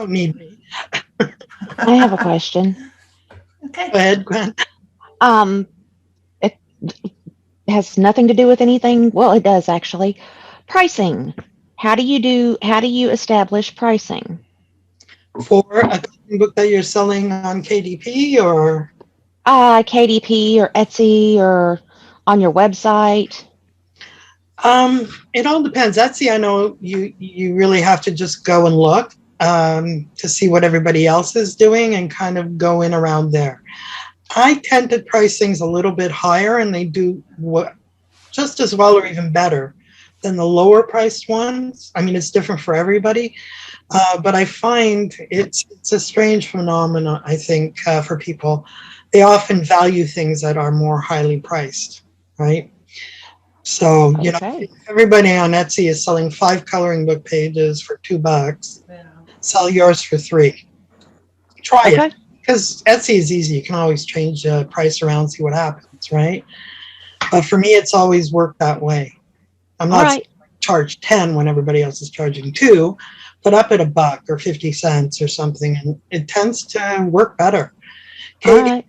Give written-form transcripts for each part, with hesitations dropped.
don't need me. I have a question. Okay. Go ahead, Gwen. Um, it has nothing to do with anything. Well, it does actually. Pricing. How do you establish pricing? For a coloring book that you're selling on KDP or KDP or Etsy or on your website? it all depends. Etsy, I know you really have to just go and look to see what everybody else is doing and kind of go in around there. I tend to price things a little bit higher, and they do what just as well or even better than the lower priced ones. I mean, it's different for everybody, but I find it's a strange phenomenon. I think for people, they often value things that are more highly priced, right? So, Okay. if everybody on Etsy is selling 5 coloring book pages for $2, Yeah. sell yours for 3. Try it, Okay. because Etsy is easy. You can always change the price around, see what happens, right? But for me, it's always worked that way. I'm All not right. charge 10 when everybody else is charging 2, but up at a buck or 50 cents or something, and it tends to work better. All Katie, right.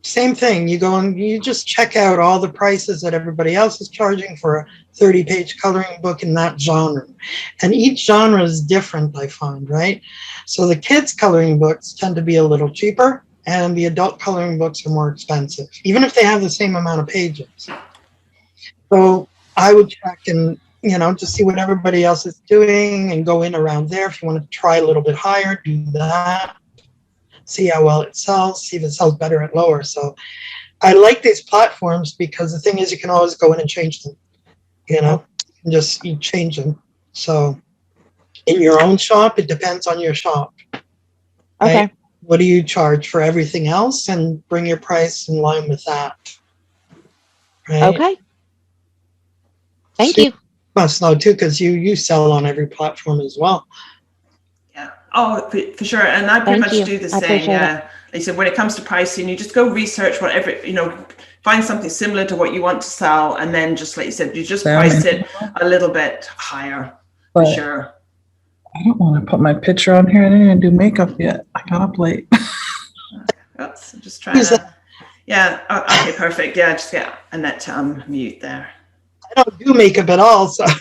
same thing. You go and you just check out all the prices that everybody else is charging for a 30-page coloring book in that genre. And each genre is different, I find, right? So the kids' coloring books tend to be a little cheaper, and the adult coloring books are more expensive, even if they have the same amount of pages. So I would check and, just see what everybody else is doing and go in around there. If you want to try a little bit higher, do that. See how well it sells, see if it sells better at lower. So I like these platforms because the thing is you can always go in and change them, and just you change them. So in your own shop, it depends on your shop, right? Okay. What do you charge for everything else, and bring your price in line with that, right? Okay. Thank So you you. must know too, because you sell on every platform as well. Yeah. Oh, for sure. And I pretty Thank much you. do the I same. appreciate it. Yeah. Like I said, when it comes to pricing, you just go research whatever, find something similar to what you want to sell. And then just like you said, you just price it a little bit higher for But sure. I don't want to put my picture on here. I didn't even do makeup yet. I got up late. Oops, I'm just trying to. Yeah. Okay, perfect. Yeah, just get Annette to unmute there. I don't do makeup at all, so I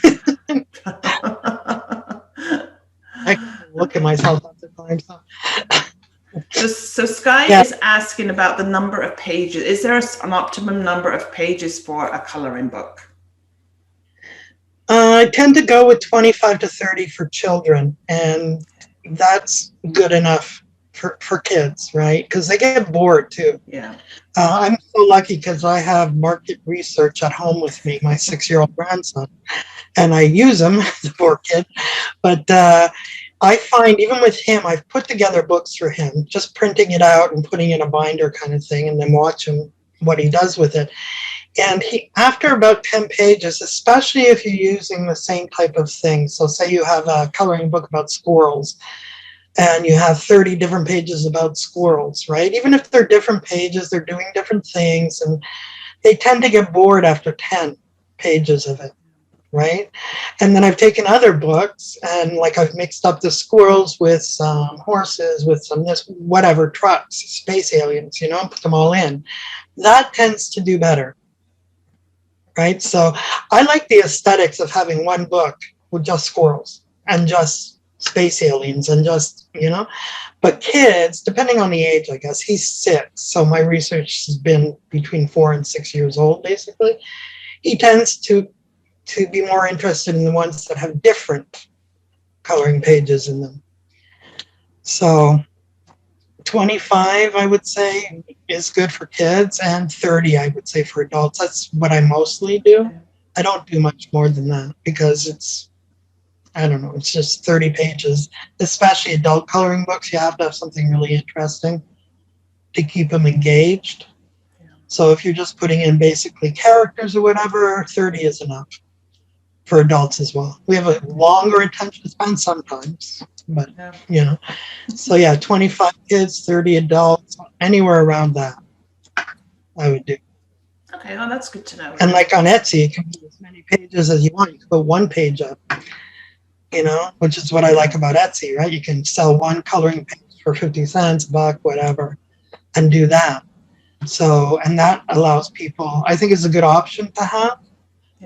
can look at myself at the time. So Sky is asking about the number of pages. Is there an optimum number of pages for a coloring book? I tend to go with 25 to 30 for children, and that's good enough for kids, right? Because they get bored too. Yeah. I'm so lucky because I have market research at home with me, my 6-year-old grandson, and I use him, the poor kid. But I find even with him, I've put together books for him, just printing it out and putting it in a binder kind of thing, and then watching what he does with it. And after about 10 pages, especially if you're using the same type of thing, so say you have a coloring book about squirrels and you have 30 different pages about squirrels, right? Even if they're different pages, they're doing different things, and they tend to get bored after 10 pages of it, right? And then I've taken other books and like I've mixed up the squirrels with some horses, with some this, whatever, trucks, space aliens, put them all in. That tends to do better. Right. So I like the aesthetics of having one book with just squirrels and just space aliens and just, but kids, depending on the age, I guess he's 6. So my research has been between 4 and 6 years old, basically. He tends to be more interested in the ones that have different coloring pages in them. So 25, I would say, is good for kids, and 30, I would say, for adults. That's what I mostly do. I don't do much more than that because it's just 30 pages, especially adult coloring books. You have to have something really interesting to keep them engaged. So if you're just putting in basically characters or whatever, 30 is enough for adults as well. We have a longer attention span sometimes, but so 25 kids, 30 adults, anywhere around that I would do. Okay, well, that's good to know. And like on Etsy, you can do as many pages as you want. You can put one page up, you know, which is what I like about Etsy, right? You can sell one coloring page for 50 cents, a buck, whatever, and do that. So, and that allows people, I think it's a good option to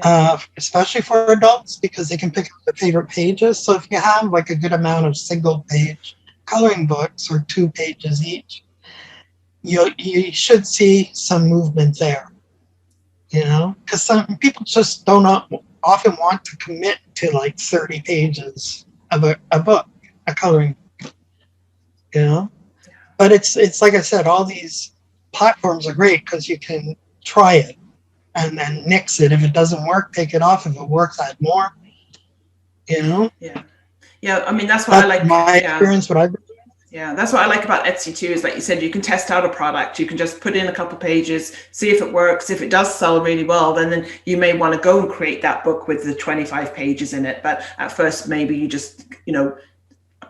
have, especially for adults, because they can pick up their favorite pages. So if you have like a good amount of single page coloring books or 2 pages each, you should see some movement there, you know, because some people just don't often want to commit to like 30 pages of a book, a coloring, you know. But it's like I said, all these platforms are great because you can try it and then nix it. If it doesn't work, take it off. If it works, add more. You know. Yeah. I mean, that's what I like. My experience. What I've. Yeah, that's what I like about Etsy too, is like you said, you can test out a product. You can just put in a couple of pages, see if it works. If it does sell really well, then you may want to go and create that book with the 25 pages in it. But at first, maybe you just,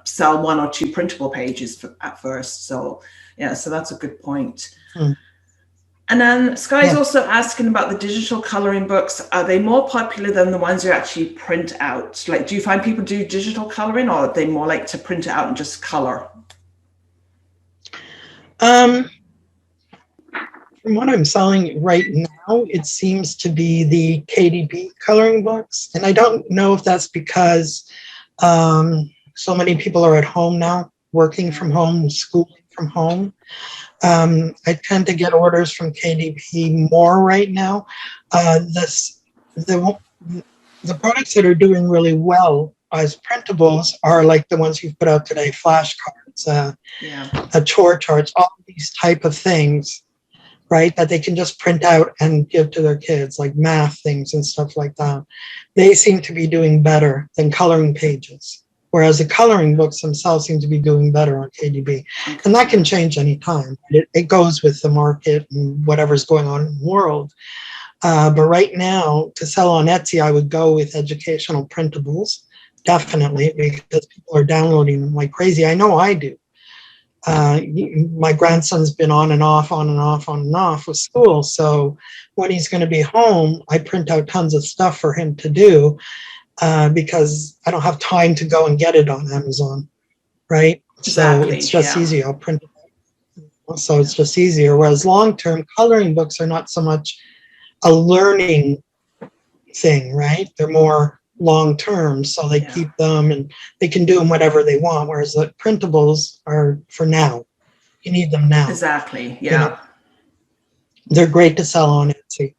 sell 1 or 2 printable pages at first. So yeah, so that's a good point. And then Sky's also asking about the digital coloring books. Are they more popular than the ones you actually print out? Like, do you find people do digital coloring, or are they more like to print it out and just color? From what I'm selling right now, it seems to be the KDP coloring books. And I don't know if that's because so many people are at home now, working from home, schooling from home. I tend to get orders from KDP more right now. The products that are doing really well as printables are like the ones you've put out today, flashcards, chore charts, all these type of things, right, that they can just print out and give to their kids, like math things and stuff like that. They seem to be doing better than coloring pages, whereas the coloring books themselves seem to be doing better on KDP. And that can change anytime. It goes with the market and whatever's going on in the world. But right now, to sell on Etsy, I would go with educational printables, definitely, because people are downloading them like crazy. I know I do. My grandson's been on and off with school. So when he's going to be home, I print out tons of stuff for him to do because I don't have time to go and get it on Amazon, right? Exactly, so it's just easier. I'll print it out. So it's just easier. Whereas long-term coloring books are not so much a learning thing, right? They're more long-term, so they keep them and they can do them whatever they want, whereas the printables are for now. You need them now. Exactly, yeah. You know? They're great to sell on Etsy.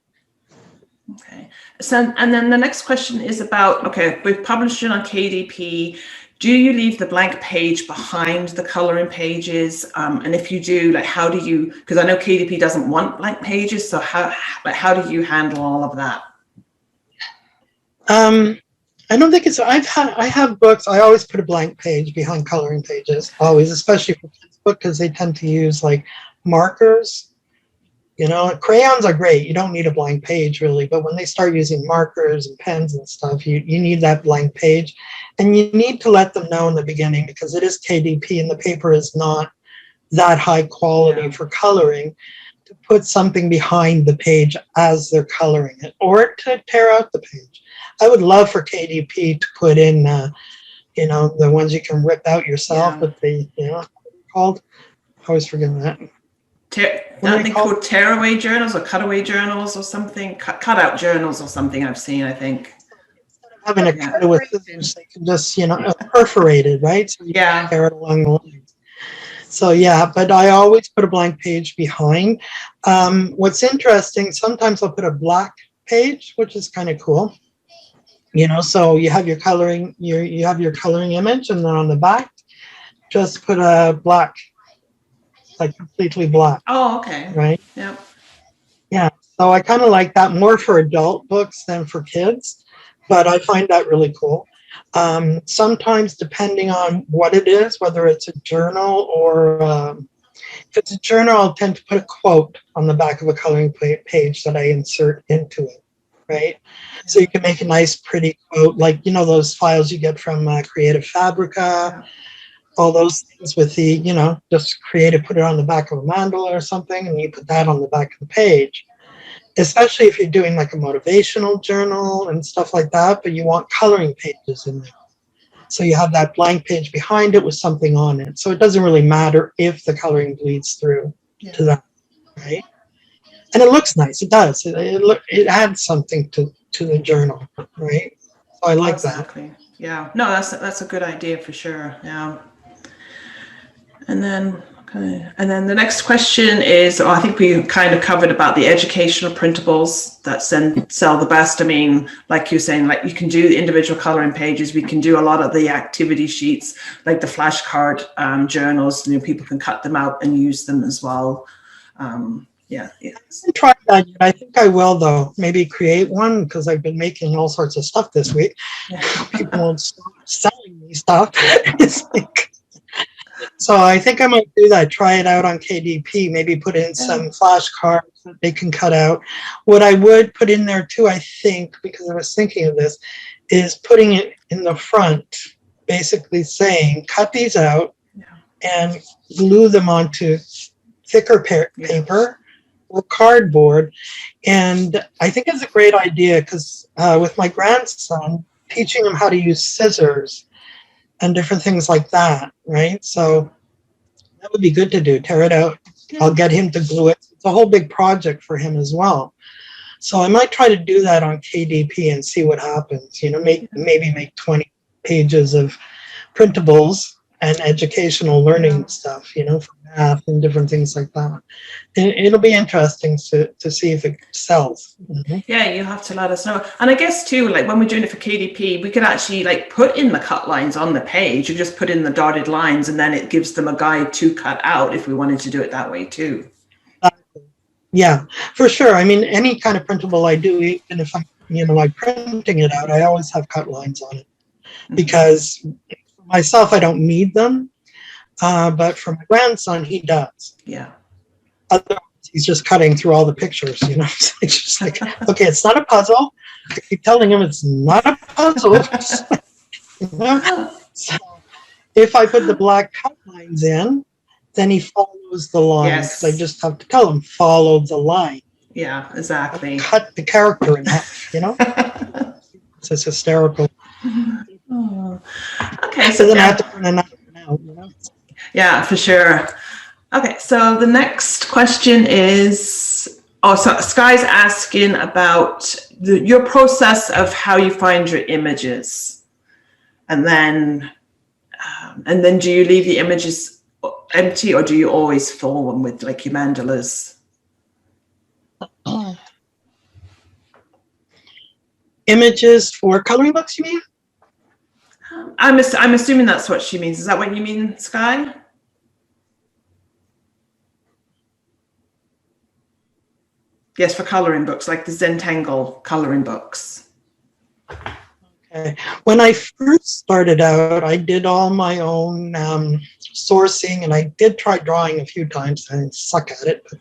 Okay. So, and then the next question is about, okay, we've published it on KDP. Do you leave the blank page behind the coloring pages? And if you do, like, how do you, because I know KDP doesn't want blank pages, so how do you handle all of that? I don't think I have books, I always put a blank page behind coloring pages, always, especially for kids' book, because they tend to use like markers. Crayons are great. You don't need a blank page really, but when they start using markers and pens and stuff, you need that blank page. And you need to let them know in the beginning, because it is KDP and the paper is not that high quality for coloring, to put something behind the page as they're coloring it, or to tear out the page. I would love for KDP to put in, the ones you can rip out yourself, but called? I always forget that. Aren't they called tearaway journals or cutaway journals or something? Cutout journals or something I've seen, I think. Having a cutter with scissors, they can just, perforate it, right? So you can tear it along the lines. So but I always put a blank page behind. What's interesting, sometimes I'll put a black page, which is kind of cool. So you have your coloring, you have your coloring image, and then on the back, just put a black, like completely black. Oh, okay. Right? Yeah. Yeah. So I kind of like that more for adult books than for kids, but I find that really cool. Sometimes, depending on what it is, whether it's a journal or if it's a journal, I'll tend to put a quote on the back of a coloring page that I insert into it, right? So you can make a nice, pretty quote, like, those files you get from Creative Fabrica, all those things with the, just put it on the back of a mandala or something, and you put that on the back of the page. Especially if you're doing like a motivational journal and stuff like that, but you want coloring pages in there. So you have that blank page behind it with something on it. So it doesn't really matter if the coloring bleeds through to that, right? And it looks nice. It does. It adds something to the journal, right? So I like that. Exactly. Yeah. No, that's a good idea for sure. Yeah. And then, the next question is, I think we kind of covered about the educational printables that sell the best. I mean, like you're saying, like you can do the individual coloring pages. We can do a lot of the activity sheets, like the flashcard journals. People can cut them out and use them as well. Yeah. I haven't tried that yet. I think I will, though. Maybe create one, because I've been making all sorts of stuff this week. People won't stop selling me stuff. It's like, so I think I might do that. Try it out on KDP. Maybe put in some flashcards that they can cut out. What I would put in there too, I think, because I was thinking of this, is putting it in the front, basically saying, cut these out and glue them onto thicker paper or cardboard. And I think it's a great idea, because with my grandson, teaching him how to use scissors and different things like that, right? So that would be good to do. Tear it out. I'll get him to glue it. It's a whole big project for him as well. So I might try to do that on KDP and see what happens. Maybe make 20 pages of printables and educational learning stuff, for math and different things like that. It'll be interesting to see if it sells. Yeah, you have to let us know. And I guess too, like when we're doing it for KDP, we could actually like put in the cut lines on the page. You just put in the dotted lines, and then it gives them a guide to cut out if we wanted to do it that way too. Yeah, for sure. I mean, any kind of printable I do, even if I'm, like printing it out, I always have cut lines on it, because for myself, I don't need them. But for my grandson, he does. Yeah. Otherwise, he's just cutting through all the pictures, It's just like, okay, it's not a puzzle. I keep telling him it's not a puzzle. So if I put the black cut lines in, then he follows the line. Yes. I just have to tell him, follow the line. Yeah, exactly. Cut the character in half, It's just hysterical. Oh. Okay, So then I have to print another one out, Yeah, for sure. Okay, so the next question is, so Sky's asking about your process of how you find your images, and then do you leave the images empty, or do you always fill them with like your mandalas? Images for coloring books, you mean? I'm assuming that's what she means. Is that what you mean, Sky? Yes, for coloring books, like the Zentangle coloring books. Okay. When I first started out, I did all my own sourcing, and I did try drawing a few times. I suck at it, but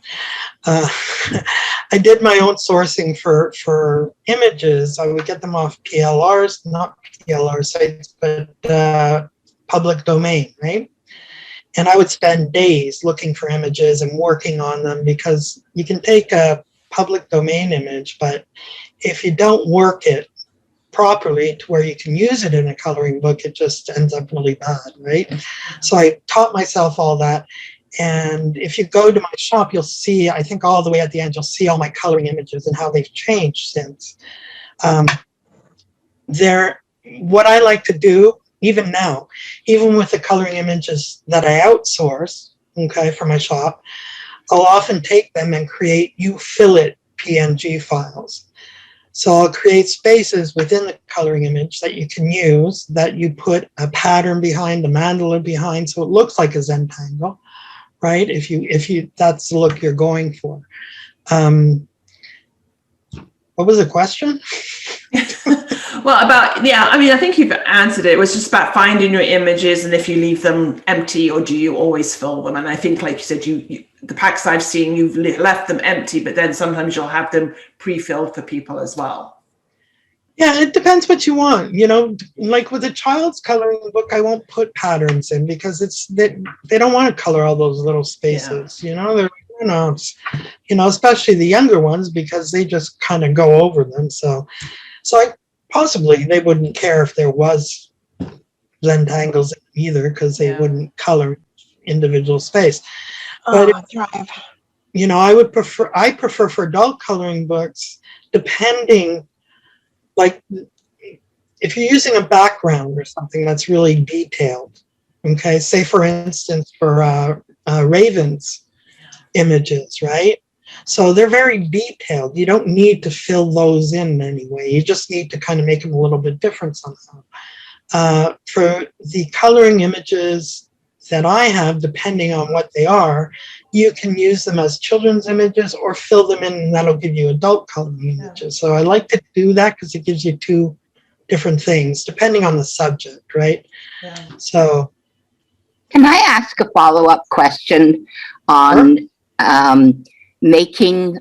I did my own sourcing for images. I would get them off PLRs, not PLR sites, but public domain, right? And I would spend days looking for images and working on them, because you can take a public domain image, but if you don't work it properly to where you can use it in a coloring book, it just ends up really bad, right? So I taught myself all that. And if you go to my shop, you'll see, I think all the way at the end, you'll see all my coloring images and how they've changed since. What I like to do, even now, even with the coloring images that I outsource, okay, for my shop, I'll often take them and create fill it PNG files. So I'll create spaces within the coloring image that you can use, that you put a pattern behind, the mandala behind, so it looks like a Zentangle, right? If you that's the look you're going for. What was the question? Well, I think you've answered it. It was just about finding your images, and if you leave them empty, or do you always fill them? And I think, like you said, the packs I've seen, you've left them empty, but then sometimes you'll have them pre-filled for people as well. Yeah, it depends what you want. Like with a child's coloring book, I won't put patterns in, because they don't want to color all those little spaces. They're especially the younger ones, because they just kind of go over them. So possibly they wouldn't care if there was Zentangles either, because they Yeah. wouldn't color individual space. Oh, But Thrive. you know, I prefer for adult coloring books, depending, like if you're using a background or something that's really detailed, okay, say for instance for ravens images, right? So they're very detailed. You don't need to fill those in anyway. You just need to kind of make them a little bit different somehow. For the coloring images that I have, depending on what they are, you can use them as children's images or fill them in, and that'll give you adult coloring images. So I like to do that because it gives you two different things, depending on the subject, right? Yeah. So. Can I ask a follow-up question on making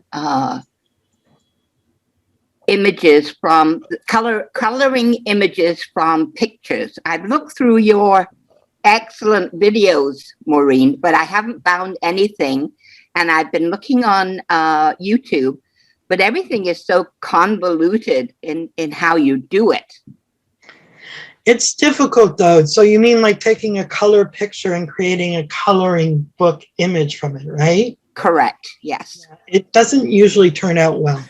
images from coloring images from pictures? I've looked through your excellent videos, Maureen, but I haven't found anything. And I've been looking on YouTube, but everything is so convoluted in how you do it. It's difficult though. So you mean like taking a color picture and creating a coloring book image from it, right? Correct. Yes. It doesn't usually turn out well.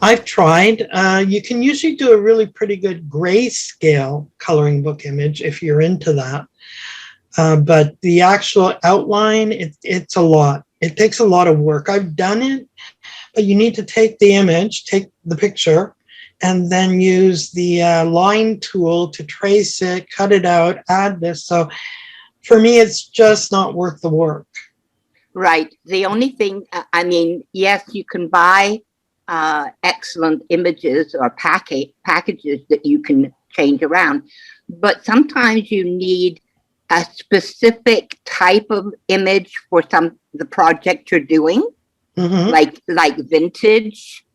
I've tried. You can usually do a really pretty good grayscale coloring book image if you're into that. But the actual outline, it's a lot. It takes a lot of work. I've done it, but you need to take the image, take the picture, and then use the line tool to trace it, cut it out, add this. So for me, it's just not worth the work. Right. The only thing, I mean, yes, you can buy excellent images or packages that you can change around, but sometimes you need a specific type of image for the project you're doing, like vintage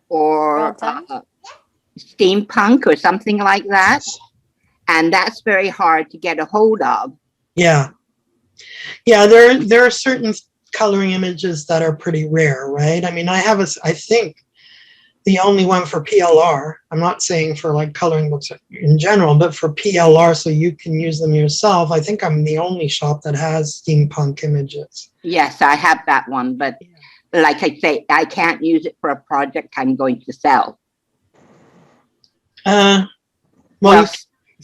or steampunk or something like that, and that's very hard to get a hold of. Yeah, there are certain coloring images that are pretty rare, right? I mean, I think the only one for PLR. I'm not saying for like coloring books in general, but for PLR, so you can use them yourself. I think I'm the only shop that has steampunk images. Yes, I have that one, but like I say, I can't use it for a project I'm going to sell. Well,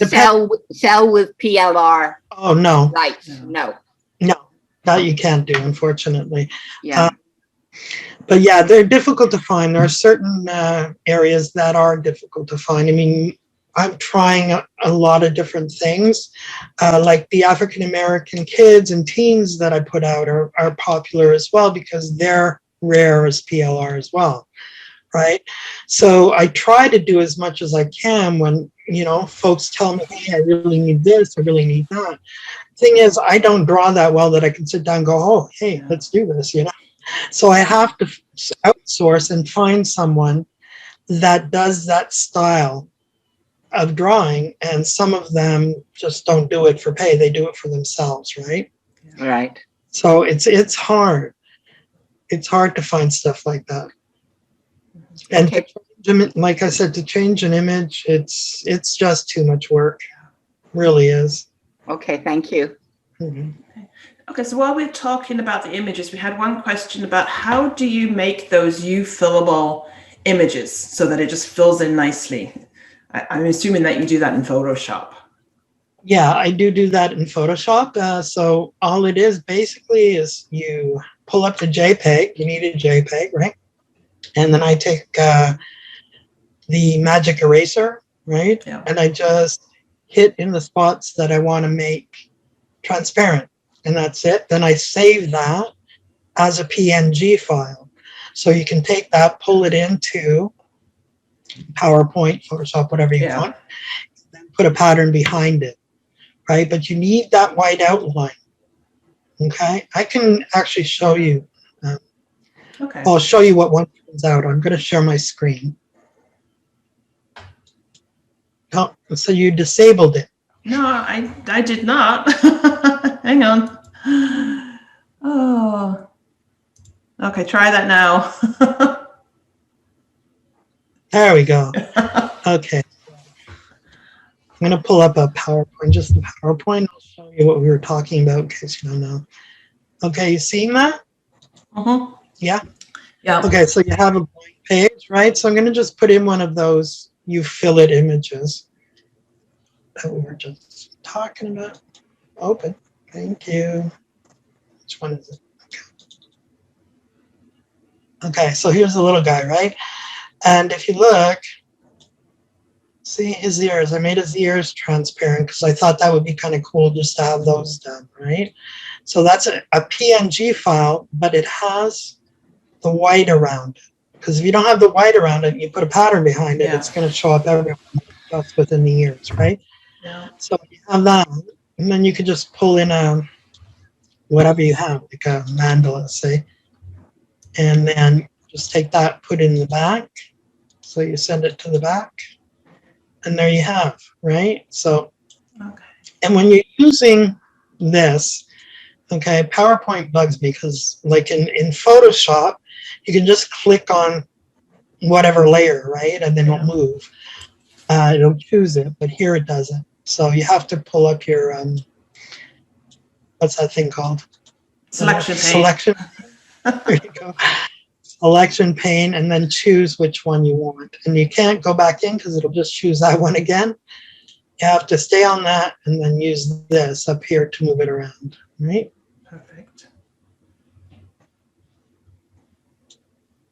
sell with PLR. Oh no! Right? No, that you can't do, unfortunately. Yeah. But yeah, they're difficult to find. There are certain areas that are difficult to find. I mean, I'm trying a lot of different things. Like the African American kids and teens that I put out are popular as well because they're rare as PLR as well, right? So I try to do as much as I can when, you know, folks tell me, hey, I really need this, I really need that. Thing is, I don't draw that well that I can sit down and go, oh, hey, let's do this, you know? So I have to outsource and find someone that does that style of drawing, and some of them just don't do it for pay. They do it for themselves, right? Right. So it's hard. It's hard to find stuff like that. And Okay. like I said, to change an image, it's just too much work. Really is. Okay, thank you. Mm-hmm. Okay, so while we're talking about the images, we had one question about how do you make those fillable images so that it just fills in nicely? I'm assuming that you do that in Photoshop. Yeah, I do that in Photoshop. So all it is basically is you pull up the JPEG. You need a JPEG, right? And then I take the magic eraser, right? Yeah. And I just hit in the spots that I want to make transparent. And that's it. Then I save that as a PNG file. So you can take that, pull it into PowerPoint, Photoshop, whatever you want, then put a pattern behind it, right? But you need that white outline, okay? I can actually show you. Okay. I'll show you what one turns out. I'm going to share my screen. Oh, so you disabled it. No, I did not. Hang on. Oh. Okay, try that now. There we go. Okay. I'm going to pull up a PowerPoint, just the PowerPoint. I'll show you what we were talking about in case you don't know. Okay, you seeing that? Mm-hmm. Yeah? Yeah. Okay, so you have a blank page, right? So I'm going to just put in one of those you fill it images that we were just talking about. Open. Thank you. Which one is it? Okay, so here's the little guy, right? And if you look, see his ears. I made his ears transparent because I thought that would be kind of cool just to have those done, right? So that's a PNG file, but it has the white around it. Because if you don't have the white around it, you put a pattern behind it, Yeah. it's going to show up everywhere, just within the ears, right? Yeah. So you have that, and then you could just pull in a whatever you have, like a mandala, say, and then just take that, put it in the back. So you send it to the back, and there you have, right? So, Okay. and when you're using this, okay, PowerPoint bugs me because, like in Photoshop, you can just click on whatever layer, right, and then it'll move. It'll choose it, but here it doesn't. So you have to pull up your what's that thing called? Selection pane. Selection. There you go. Selection pane, and then choose which one you want. And you can't go back in because it'll just choose that one again. You have to stay on that and then use this up here to move it around, right? Perfect.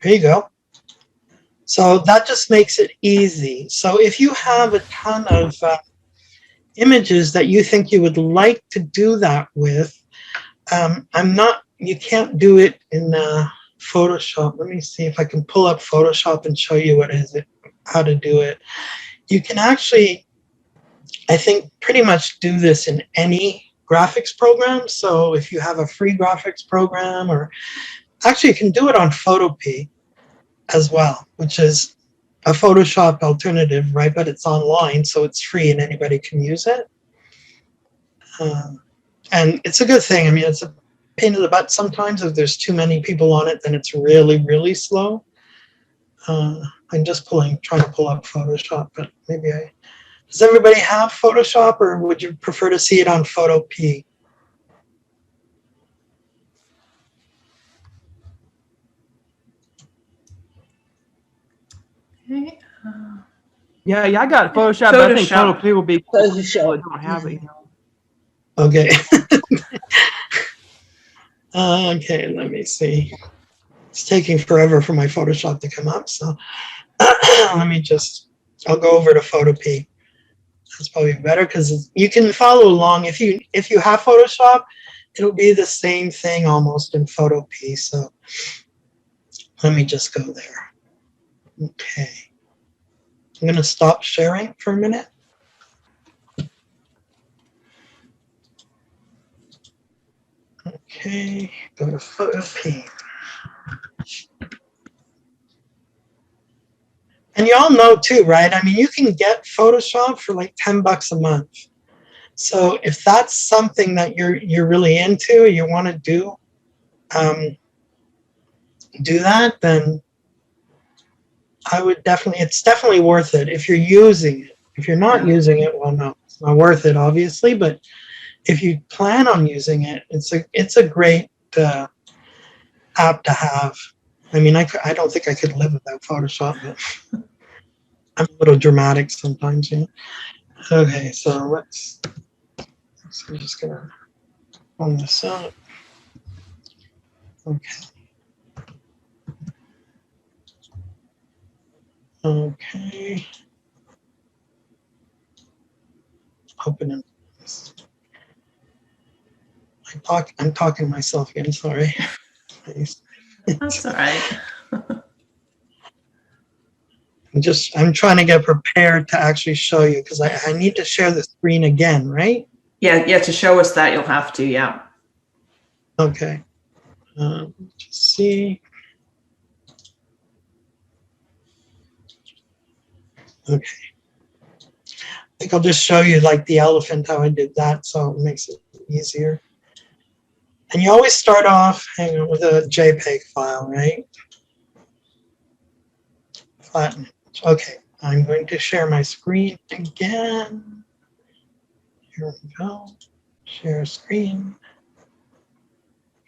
There you go. So that just makes it easy. So if you have a ton of images that you think you would like to do that with, you can't do it in Photoshop. Let me see if I can pull up Photoshop and show you how to do it. You can actually, I think, pretty much do this in any graphics program. So if you have a free graphics program, or actually you can do it on Photopea as well, which is a Photoshop alternative, right? But it's online, so it's free and anybody can use it. And it's a good thing. I mean, it's a pain in the butt sometimes. If there's too many people on it, then it's really, really slow. I'm just trying to pull up Photoshop, but does everybody have Photoshop, or would you prefer to see it on Photopea? Okay. Yeah, I got Photoshop, but I think Photoshop. Photopea will be cool. Photoshop. I don't have it, Okay. Okay, let me see. It's taking forever for my Photoshop to come up, so I'll go over to Photopea. That's probably better because you can follow along. If you have Photoshop, it'll be the same thing almost in Photopea. So let me just go there. Okay. I'm going to stop sharing for a minute. Okay, go to Photopea. And you all know too, right? I mean, you can get Photoshop for like $10 a month. So if that's something that you're really into, you want to do that, then I would it's definitely worth it if you're using it. If you're not using it, well, no, it's not worth it, obviously. But if you plan on using it, it's a great app to have. I mean, I don't think I could live without Photoshop, but I'm a little dramatic sometimes, you know. Okay, so I'm just gonna pull this up. Okay. Okay. Open it. I'm talking to myself again, sorry. That's all right. I'm trying to get prepared to actually show you because I need to share the screen again, right? Yeah, to show us that you'll have to, yeah. Okay. Just see. Okay. I think I'll just show you like the elephant, how I did that, so it makes it easier. And you always start off with a JPEG file, right? Flatten. Okay, I'm going to share my screen again. Here we go. Share screen.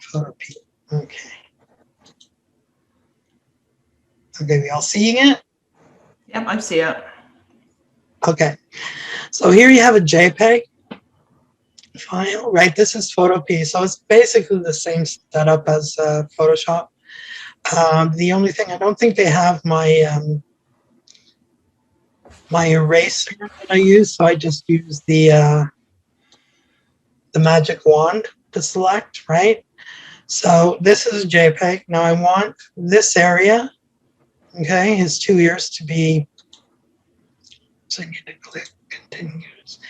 Photo P. Okay. Okay, we all seeing it? Yep, I see it. Okay. So here you have a JPEG file, right? This is Photo P. So it's basically the same setup as Photoshop. The only thing, I don't think they have my my eraser that I use, so I just use the magic wand to select, right? So this is a JPEG. Now I want this area, okay, his 2 ears to be, so I need to click continues.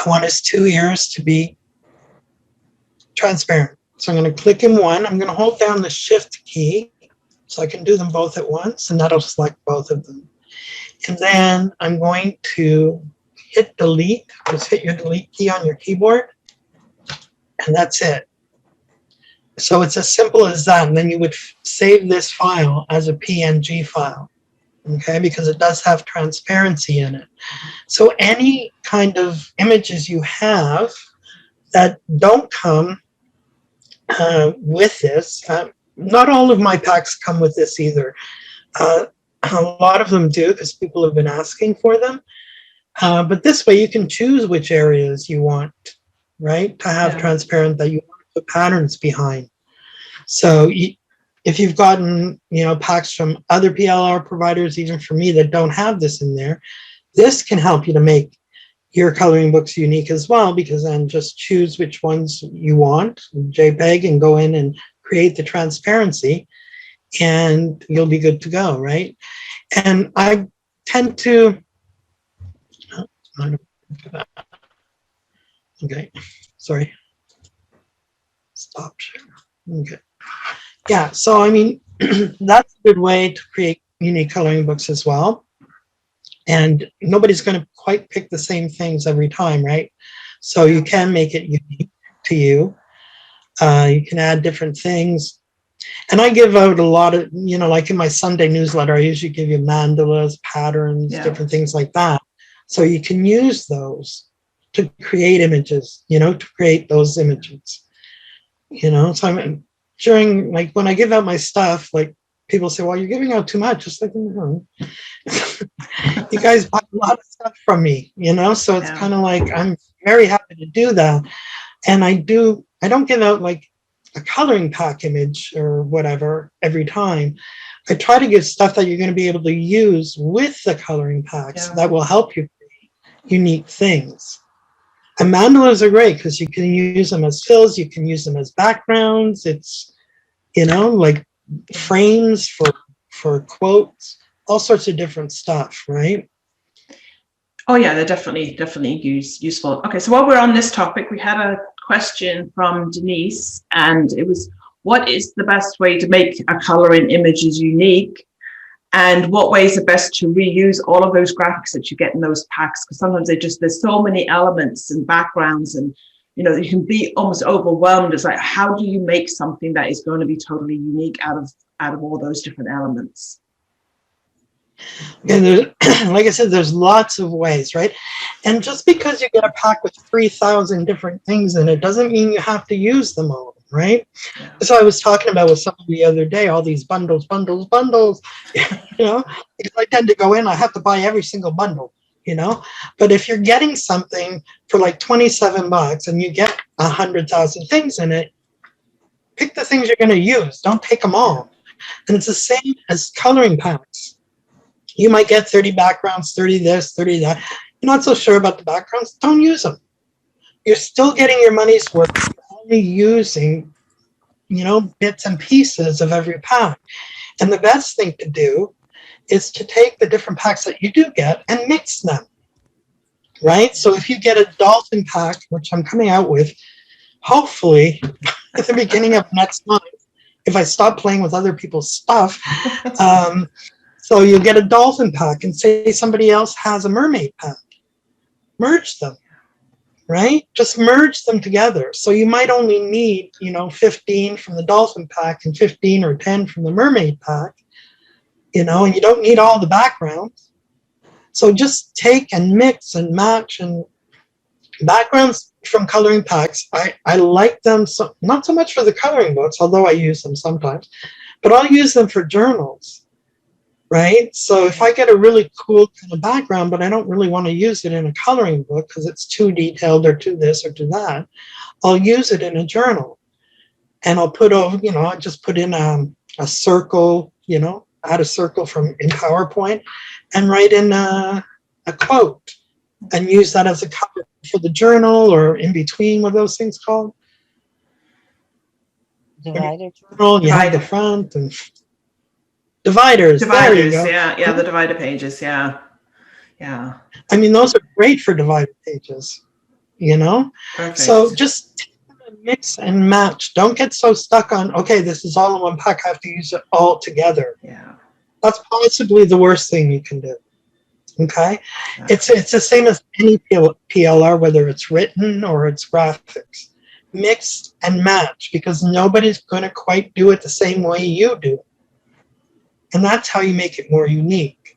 I want his 2 ears to be transparent. So I'm going to click in one. I'm going to hold down the Shift key so I can do them both at once, and that'll select both of them. And then I'm going to hit delete. Just hit your delete key on your keyboard, and that's it. So it's as simple as that. And then you would save this file as a PNG file, okay, because it does have transparency in it. So any kind of images you have that don't come with this, not all of my packs come with this either. A lot of them do because people have been asking for them. But this way you can choose which areas you want, right, to have transparent, that you want to put patterns behind. So if you've gotten, you know, packs from other PLR providers, even for me, that don't have this in there, this can help you to make your coloring books unique as well, because then just choose which ones you want, JPEG, and go in and create the transparency, and you'll be good to go, right? And I tend to, okay, sorry, stop share. Okay, yeah, so I mean, that's a good way to create unique coloring books as well. And nobody's going to quite pick the same things every time, right? So you can make it unique to you. You can add different things. And I give out a lot of, you know, like in my Sunday newsletter, I usually give you mandalas, patterns, different things like that. So you can use those to create images, you know, to create those images, you know. So I mean, during, like, when I give out my stuff, like, people say, well, you're giving out too much. Just like, you guys buy a lot of stuff from me, you know, so it's kind of like, I'm very happy to do that. And I don't give out like a coloring pack image or whatever every time. I try to give stuff that you're going to be able to use with the coloring packs that will help you create unique things. And mandalas are great because you can use them as fills, you can use them as backgrounds. It's, you know, like frames for quotes, all sorts of different stuff, right? Oh yeah, they're definitely useful. Okay, so while we're on this topic, we had a question from Denise, and it was, what is the best way to make a coloring images unique, and what ways are best to reuse all of those graphics that you get in those packs? Because sometimes there's so many elements and backgrounds, and you know, you can be almost overwhelmed. It's like, how do you make something that is going to be totally unique out of all those different elements? And like I said, there's lots of ways, right? And just because you get a pack with 3,000 different things in it doesn't mean you have to use them all, right? So I was talking about with somebody the other day, all these bundles, you know, because I tend to go in, I have to buy every single bundle, you know. But if you're getting something for like $27 and you get 100,000 things in it, pick the things you're going to use. Don't take them all. And it's the same as coloring packs. You might get 30 backgrounds, 30 this, 30 that. You're not so sure about the backgrounds, don't use them. You're still getting your money's worth. You're only using, you know, bits and pieces of every pack. And the best thing to do is to take the different packs that you do get and mix them, right? So if you get a dolphin pack, which I'm coming out with, hopefully at the beginning of next month, if I stop playing with other people's stuff, so you get a dolphin pack, and say somebody else has a mermaid pack. Merge them, right? Just merge them together. So you might only need, you know, 15 from the dolphin pack and 15 or 10 from the mermaid pack, you know, and you don't need all the backgrounds. So just take and mix and match and Backgrounds from coloring packs, I like them, so not so much for the coloring books, although I use them sometimes, but I'll use them for journals, right? So if I get a really cool kind of background, but I don't really want to use it in a coloring book because it's too detailed or too this or too that, I'll use it in a journal. And I'll put over, I'll just put in a circle, add a circle in PowerPoint and write in a quote and use that as a cover for the journal or in between. What are those things called? Divider. Journal, you have the front and dividers. There you Dividers, go. yeah, the divider pages, yeah. I mean, those are great for divider pages, Perfect. So just mix and match. Don't get so stuck on, okay, this is all in one pack. I have to use it all together. Yeah. That's possibly the worst thing you can do. Okay. It's the same as any PLR, whether it's written or it's graphics. Mix and match, because nobody's going to quite do it the same way you do. And that's how you make it more unique.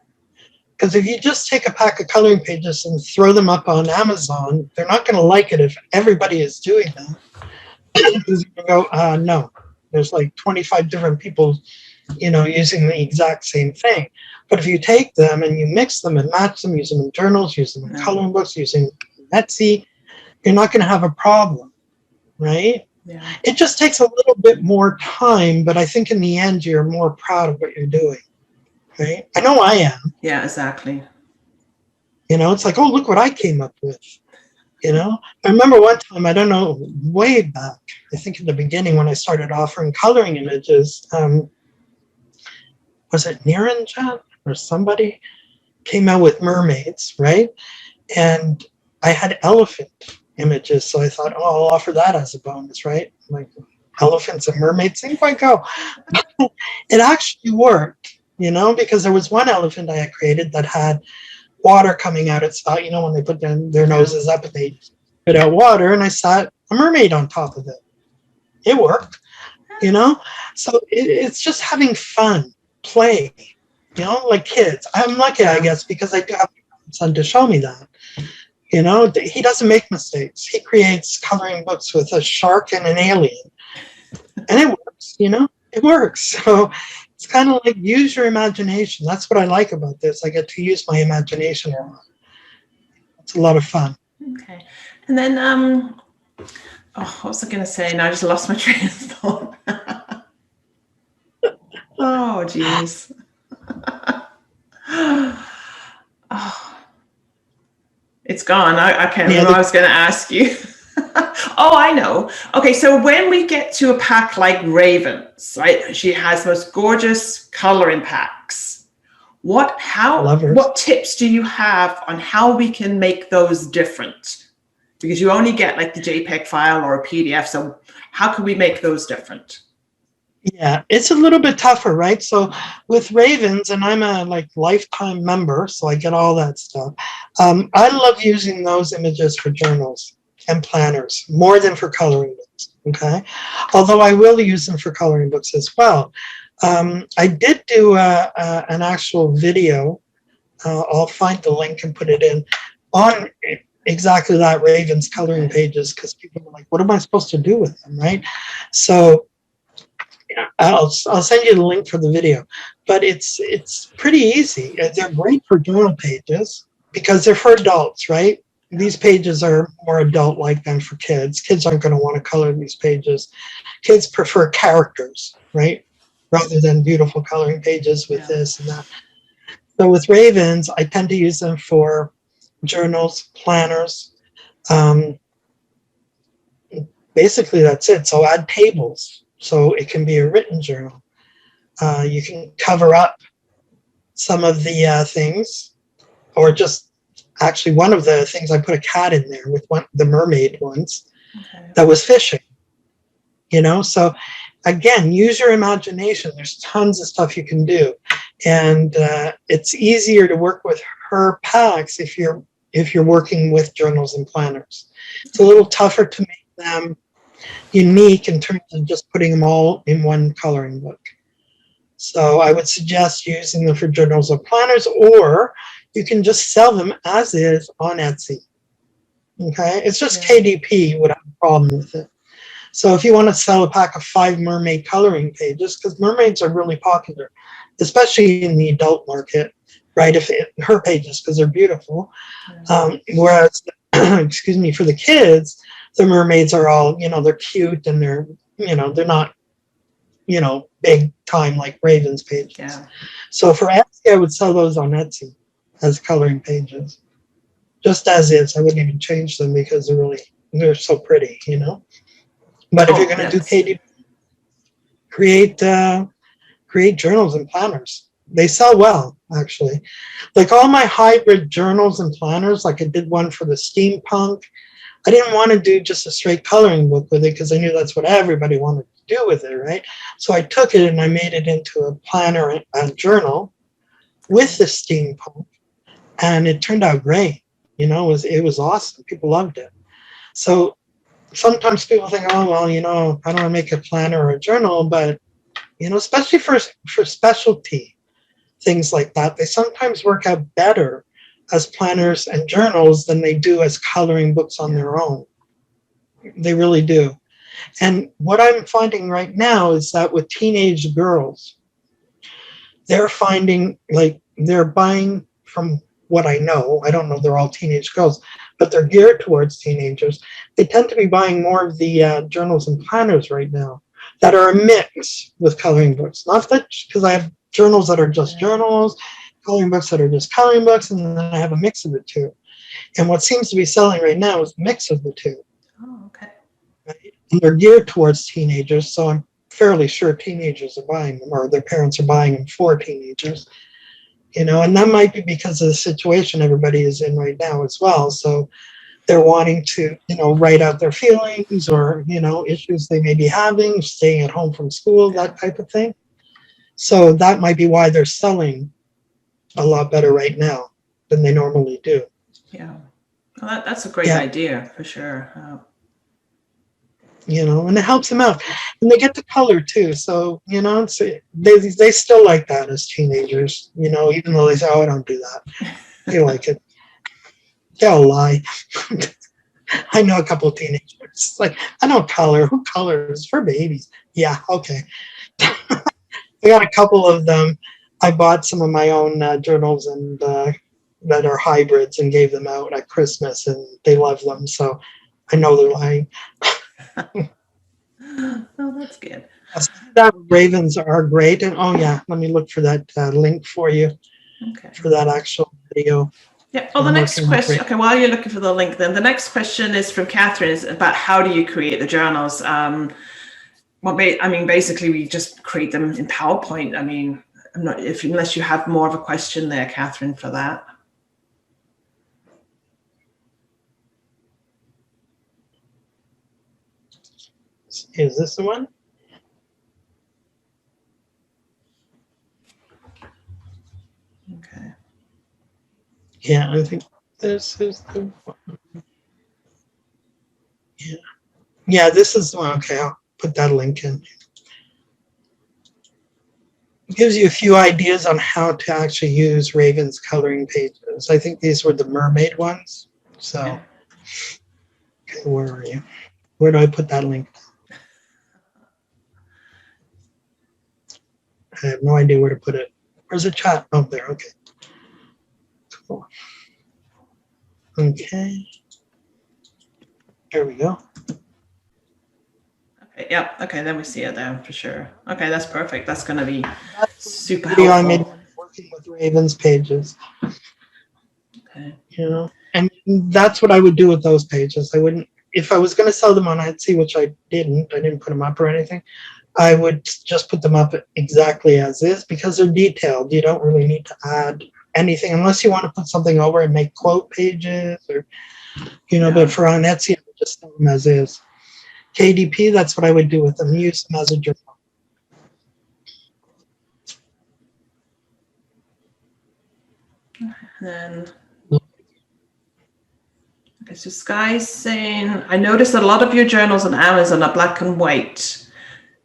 Because if you just take a pack of coloring pages and throw them up on Amazon, they're not going to like it if everybody is doing that. Because you can go, no, there's like 25 different people, using the exact same thing. But if you take them and you mix them and match them, use them in journals, use them in coloring books, using Etsy, you're not going to have a problem, right? Yeah. It just takes a little bit more time, but I think in the end, you're more proud of what you're doing, right? I know I am. Yeah, exactly. It's like, oh, look what I came up with. I remember one time, I don't know, way back, I think in the beginning when I started offering coloring images, was it Niranjan or somebody came out with mermaids, right? And I had elephant images, so I thought, oh, I'll offer that as a bonus, right? Like elephants and mermaids, didn't quite go. It actually worked, because there was one elephant I had created that had water coming out its spout, when they put their noses up and they spit out water, and I saw a mermaid on top of it. It worked, So it's just having fun, play, like kids. I'm lucky, I guess, because I do have a son to show me that. He doesn't make mistakes. He creates coloring books with a shark and an alien, and it works. It works. So it's kind of like use your imagination. That's what I like about this. I get to use my imagination a lot. It's a lot of fun. Okay. And then, what was I going to say? Now I just lost my train of thought. Oh, geez. Oh, it's gone. I can't remember what I was going to ask you. Oh, I know. Okay, so when we get to a pack like Raven's, right? She has most gorgeous coloring packs. What tips do you have on how we can make those different? Because you only get like the JPEG file or a PDF. So how can we make those different? Yeah, it's a little bit tougher, right? So with Ravens, and I'm a lifetime member, so I get all that stuff. I love using those images for journals and planners more than for coloring books. Okay, although I will use them for coloring books as well. I did do an actual video. I'll find the link and put it in on exactly that, Ravens coloring pages, because people were like, "What am I supposed to do with them?" Right? So I'll send you the link for the video, but it's pretty easy. They're great for journal pages because they're for adults, right? These pages are more adult-like than for kids. Kids aren't going to want to color these pages. Kids prefer characters, right? Rather than beautiful coloring pages with this and that. So with Ravens, I tend to use them for journals, planners. Basically, that's it. So add tables. So it can be a written journal. You can cover up some of the things, or just actually one of the things, I put a cat in there with the mermaid ones that was fishing. So again, use your imagination. There's tons of stuff you can do, and it's easier to work with her packs if you're working with journals and planners. It's a little tougher to make them unique in terms of just putting them all in one coloring book. So I would suggest using them for journals or planners, or you can just sell them as is on Etsy. Okay, it's just Yeah. KDP would have a problem with it. So if you want to sell a pack of 5 mermaid coloring pages, because mermaids are really popular, especially in the adult market, right? Her pages, because they're beautiful. Whereas, excuse me, for the kids, the mermaids are all, they're cute and they're not, big time like Raven's pages. Yeah. So for Etsy, I would sell those on Etsy as coloring pages, just as is. I wouldn't even change them because they're so pretty, But if you're going to do KDP, create journals and planners. They sell well, actually. Like all my hybrid journals and planners, like I did one for the steampunk. I didn't want to do just a straight coloring book with it because I knew that's what everybody wanted to do with it, right? So I took it and I made it into a planner and journal with the steampunk, and it turned out great. It was awesome. People loved it. So sometimes people think, oh well, I don't want to make a planner or a journal, but especially for specialty things like that, they sometimes work out better as planners and journals than they do as coloring books on their own. They really do. And what I'm finding right now is that with teenage girls, they're finding like they're buying, from what I know, I don't know they're all teenage girls, but they're geared towards teenagers. They tend to be buying more of the journals and planners right now that are a mix with coloring books. Not that, because I have journals that are just journals, coloring books that are just coloring books, and then I have a mix of the two. And what seems to be selling right now is a mix of the two. Oh, okay. Right? And they're geared towards teenagers, so I'm fairly sure teenagers are buying them, or their parents are buying them for teenagers. And that might be because of the situation everybody is in right now as well. So they're wanting to, write out their feelings or, issues they may be having, staying at home from school, that type of thing. So that might be why they're selling a lot better right now than they normally do. Yeah. Well, that's a great idea for sure. And it helps them out. And they get the color too. So, they still like that as teenagers, even though they say, oh, I don't do that. They like it. They'll lie. I know a couple of teenagers. It's like, I don't color. Who colors? For babies. Yeah, okay. I got a couple of them. I bought some of my own journals and that are hybrids and gave them out at Christmas, and they love them. So I know they're lying. Oh, that's good. That ravens are great. And let me look for that link for you. Okay. For that actual video. Yeah. Well, the next question. Okay, while you're looking for the link, then the next question is from Catherine. Is about how do you create the journals? Basically, we just create them in PowerPoint. Unless you have more of a question there, Catherine, for that. Is this the one? Okay. Yeah, I think this is the one. Yeah. Yeah, this is the one. Okay, I'll put that link in. It gives you a few ideas on how to actually use Raven's coloring pages. I think these were the mermaid ones. So, okay, where are you? Where do I put that link? I have no idea where to put it. Where's the chat? Oh, there. Okay. Cool. Okay. There we go. Okay. Yeah. Okay. Then we see it there for sure. Okay, that's perfect. That's going to be super Video I made helpful. working with Raven's pages. Okay. And that's what I would do with those pages. I wouldn't, if I was going to sell them on Etsy, which I didn't put them up or anything. I would just put them up exactly as is because they're detailed. You don't really need to add anything unless you want to put something over and make quote pages or, but for on Etsy, I would just sell them as is. KDP, that's what I would do with them. Use them as a journal. Then, okay, so Sky's saying, I noticed that a lot of your journals on Amazon are black and white.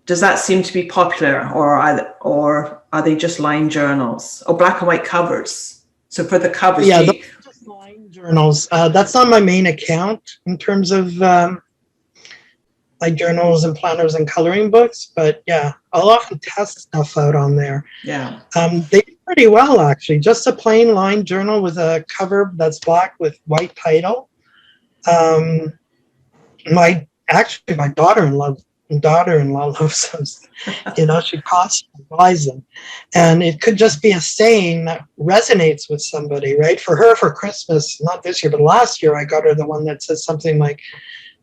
Does that seem to be popular, or are they just line journals or black and white covers? So for the covers, Yeah, those are just line journals. That's not my main account in terms of like journals and planners and coloring books, but yeah, I'll often test stuff out on there. Yeah. They do pretty well, actually. Just a plain line journal with a cover that's black with white title. My daughter-in-law loves those. You know, she constantly buys them, and it could just be a saying that resonates with somebody, right? For her, for Christmas, not this year, but last year, I got her the one that says something like,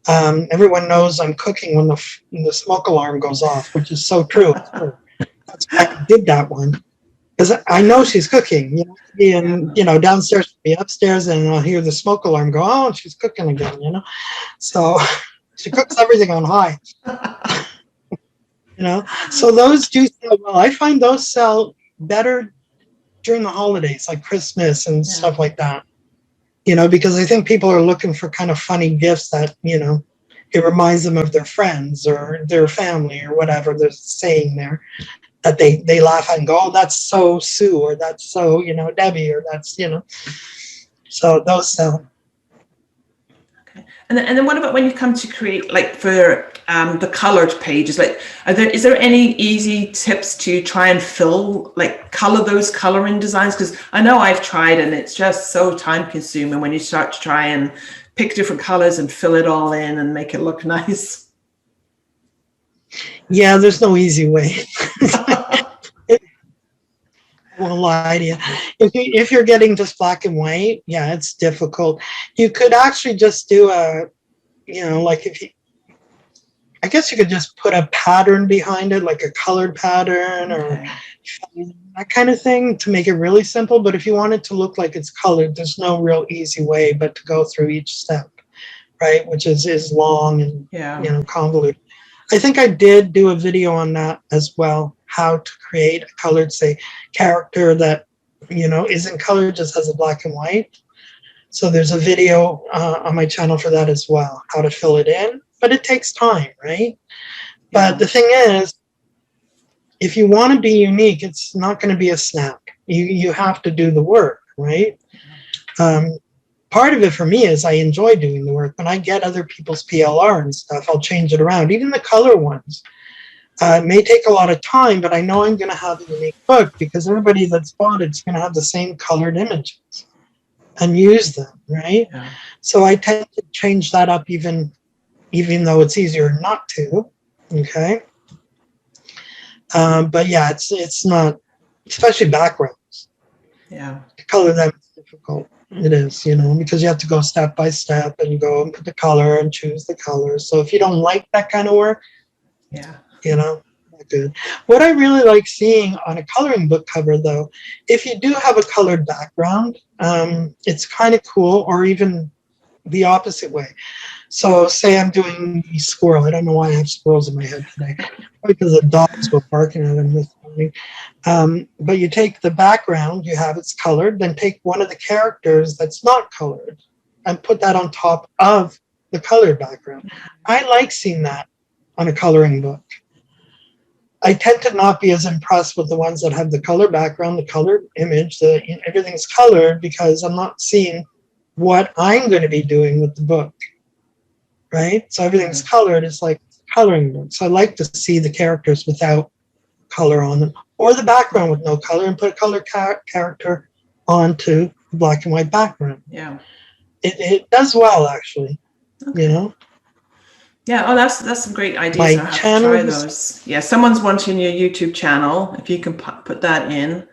everyone knows I'm cooking when the smoke alarm goes off, which is so true. That's why I did that one, because I know she's cooking. You know, be in, you know, downstairs, be upstairs, and I'll hear the smoke alarm go. Oh, she's cooking again. You know, so she cooks everything on high. You know, so those do sell well. I find those sell better during the holidays, like Christmas and stuff like that. You know, because I think people are looking for kind of funny gifts that, you know, it reminds them of their friends or their family or whatever they're saying there, that they laugh at and go, oh, that's so Sue, or that's so, you know, Debbie, or that's, you know, so those sell. Okay. And then what about when you come to create, like for the colored pages, like is there any easy tips to try and color those coloring designs? Because I know I've tried and it's just so time consuming when you start to try and pick different colors and fill it all in and make it look nice. Yeah, there's no easy way. I won't lie to you. If you're getting just black and white, yeah, it's difficult. You could actually just do I guess you could just put a pattern behind it, like a colored pattern or that kind of thing, to make it really simple. But if you want it to look like it's colored, there's no real easy way but to go through each step, right? Which is long and you know, convoluted. I think I did do a video on that as well, how to create a colored, say, character that, you know, isn't colored, just has a black and white. So there's a video on my channel for that as well, how to fill it in. But it takes time, right? But the thing is, if you want to be unique, it's not going to be a snap. You have to do the work, right? Part of it for me is I enjoy doing the work. When I get other people's PLR and stuff, I'll change it around. Even the color ones. It may take a lot of time, but I know I'm going to have a unique book because everybody that's bought it's going to have the same colored images and use them, right? Yeah. So I tend to change that up even though it's easier not to, okay? But yeah, it's not, especially backgrounds. Yeah. To color them is difficult. It is, you know, because you have to go step by step and you go and put the color and choose the color. So if you don't like that kind of work, you know, not good. What I really like seeing on a coloring book cover, though, if you do have a colored background, it's kind of cool, or even the opposite way. So say I'm doing the squirrel. I don't know why I have squirrels in my head today. Because the dogs were barking at them this morning. But you take the background, you have it's colored, then take one of the characters that's not colored and put that on top of the colored background. I like seeing that on a coloring book. I tend to not be as impressed with the ones that have the color background, the colored image, everything's colored, because I'm not seeing what I'm going to be doing with the book. Right? So everything's colored. It's like coloring book. So I like to see the characters without color on them, or the background with no color, and put a color character onto the black and white background. Yeah. It does well, actually. Okay. You know? Yeah, oh, that's some great ideas. I have to try those. Yeah, someone's wanting your YouTube channel, if you can put that in.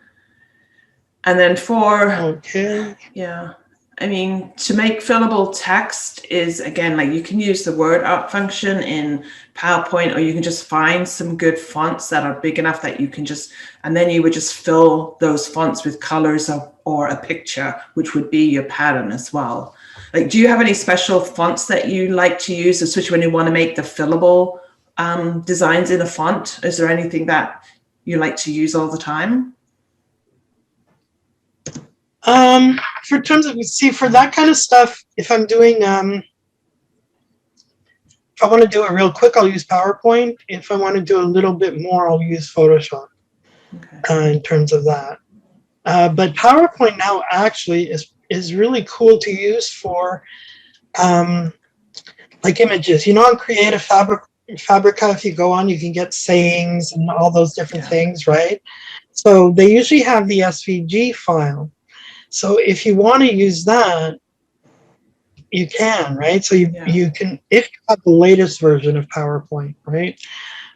And then I mean, to make fillable text is, again, like you can use the word art function in PowerPoint, or you can just find some good fonts that are big enough that you can and then you would just fill those fonts with colors or a picture, which would be your pattern as well. Like, do you have any special fonts that you like to use, especially when you want to make the fillable designs in a font? Is there anything that you like to use all the time? For terms of, for that kind of stuff, if I'm doing, if I want to do it real quick, I'll use PowerPoint. If I want to do a little bit more, I'll use Photoshop. In terms of that. But PowerPoint now actually is is really cool to use for like images. You know, on Creative Fabrica, if you go on, you can get sayings and all those different things, right? So they usually have the SVG file. So if you want to use that, you can, right? So you can, if you have the latest version of PowerPoint, right?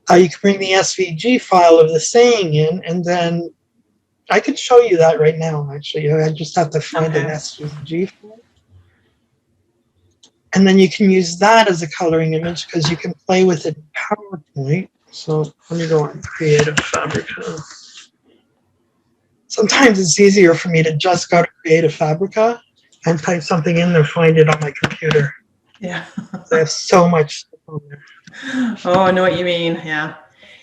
You can bring the SVG file of the saying in, and then I could show you that right now, actually. I just have to find an SVG file. And then you can use that as a coloring image because you can play with it in PowerPoint. So let me go on Creative Fabrica. Sometimes it's easier for me to just go to Creative Fabrica and type something in there, find it on my computer. Yeah. I have so much stuff on there. Oh, I know what you mean. Yeah.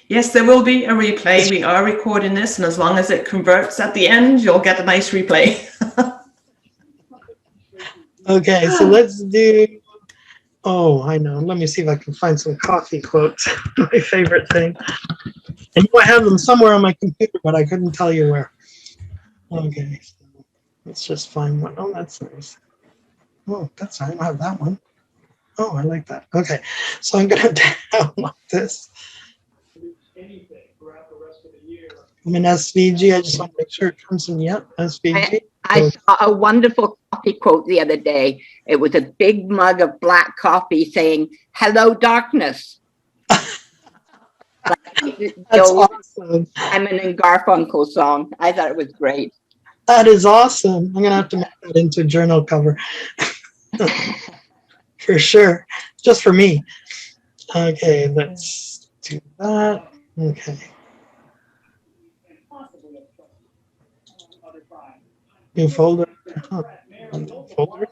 Yes, there will be a replay. We are recording this, and as long as it converts at the end, you'll get a nice replay. Okay, so let's do, oh, I know. Let me see if I can find some coffee quotes. My favorite thing. And I have them somewhere on my computer, but I couldn't tell you where. Okay, so let's just find one. Oh, that's nice. Oh, that's I don't have that one. Oh, I like that. Okay, so I'm gonna download this. I'm in SVG. I just want to make sure it comes in. Yep, SVG. I saw a wonderful coffee quote the other day. It was a big mug of black coffee saying, "Hello, darkness." That's awesome. Simon and Garfunkel song. I thought it was great. That is awesome. I'm gonna have to make that into a journal cover. For sure. Just for me. Okay, let's do that. Okay. New folder. Huh. Folder.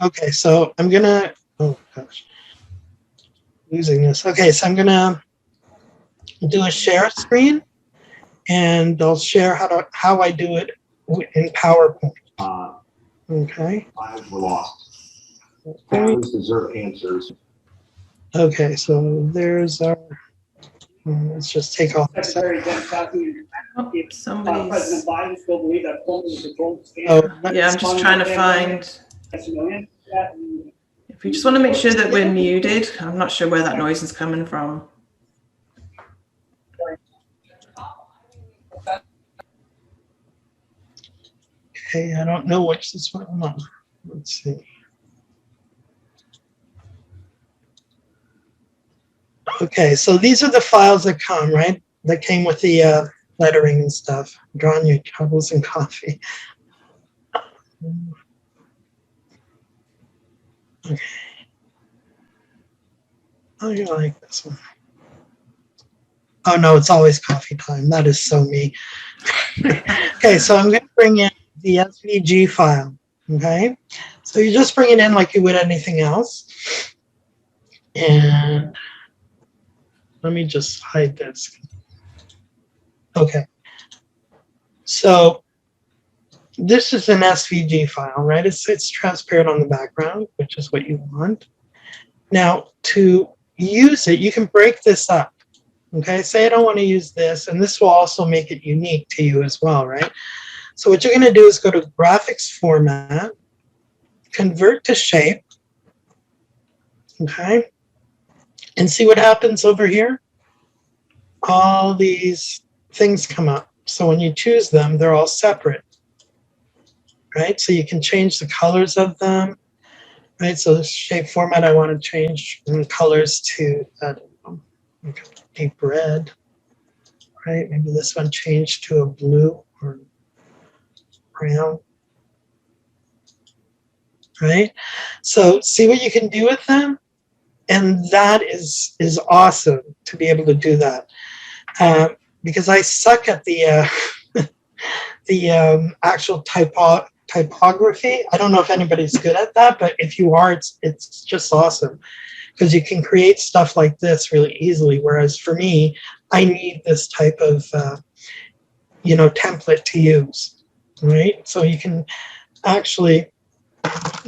Okay, so I'm gonna, oh gosh, losing this. Okay, so I'm gonna do a share screen, and I'll share how I do it in PowerPoint. Okay. Lives were lost. Families deserve answers. Okay, so there's our. Let's just take off. Somebody's. President Biden still believe that Pullman is controlled. Yeah, I'm just trying to find. If we just want to make sure that we're muted, I'm not sure where that noise is coming from. Okay, I don't know which this one. Hold on. Let's see. Okay, so these are the files that come, right? That came with the lettering and stuff. Drawing your troubles and coffee. Okay. Oh, you like this one? Oh no, it's always coffee time. That is so me. Okay, so I'm going to bring in the SVG file. Okay, so you just bring it in like you would anything else. And let me just hide this. Okay, so this is an SVG file, right? It's transparent on the background, which is what you want. Now, to use it, you can break this up. Okay, say I don't want to use this, and this will also make it unique to you as well, right? So what you're going to do is go to graphics format, convert to shape, okay, and see what happens over here. All these things come up. So when you choose them, they're all separate, right? So you can change the colors of them, right? So the shape format, I want to change the colors to deep red, right? Maybe this one changed to a blue or brown, right? So see what you can do with them, and that is awesome to be able to do that. Because I suck at the the actual typography. I don't know if anybody's good at that, but if you are, it's just awesome because you can create stuff like this really easily. Whereas for me, I need this type of template to use, right? So you can actually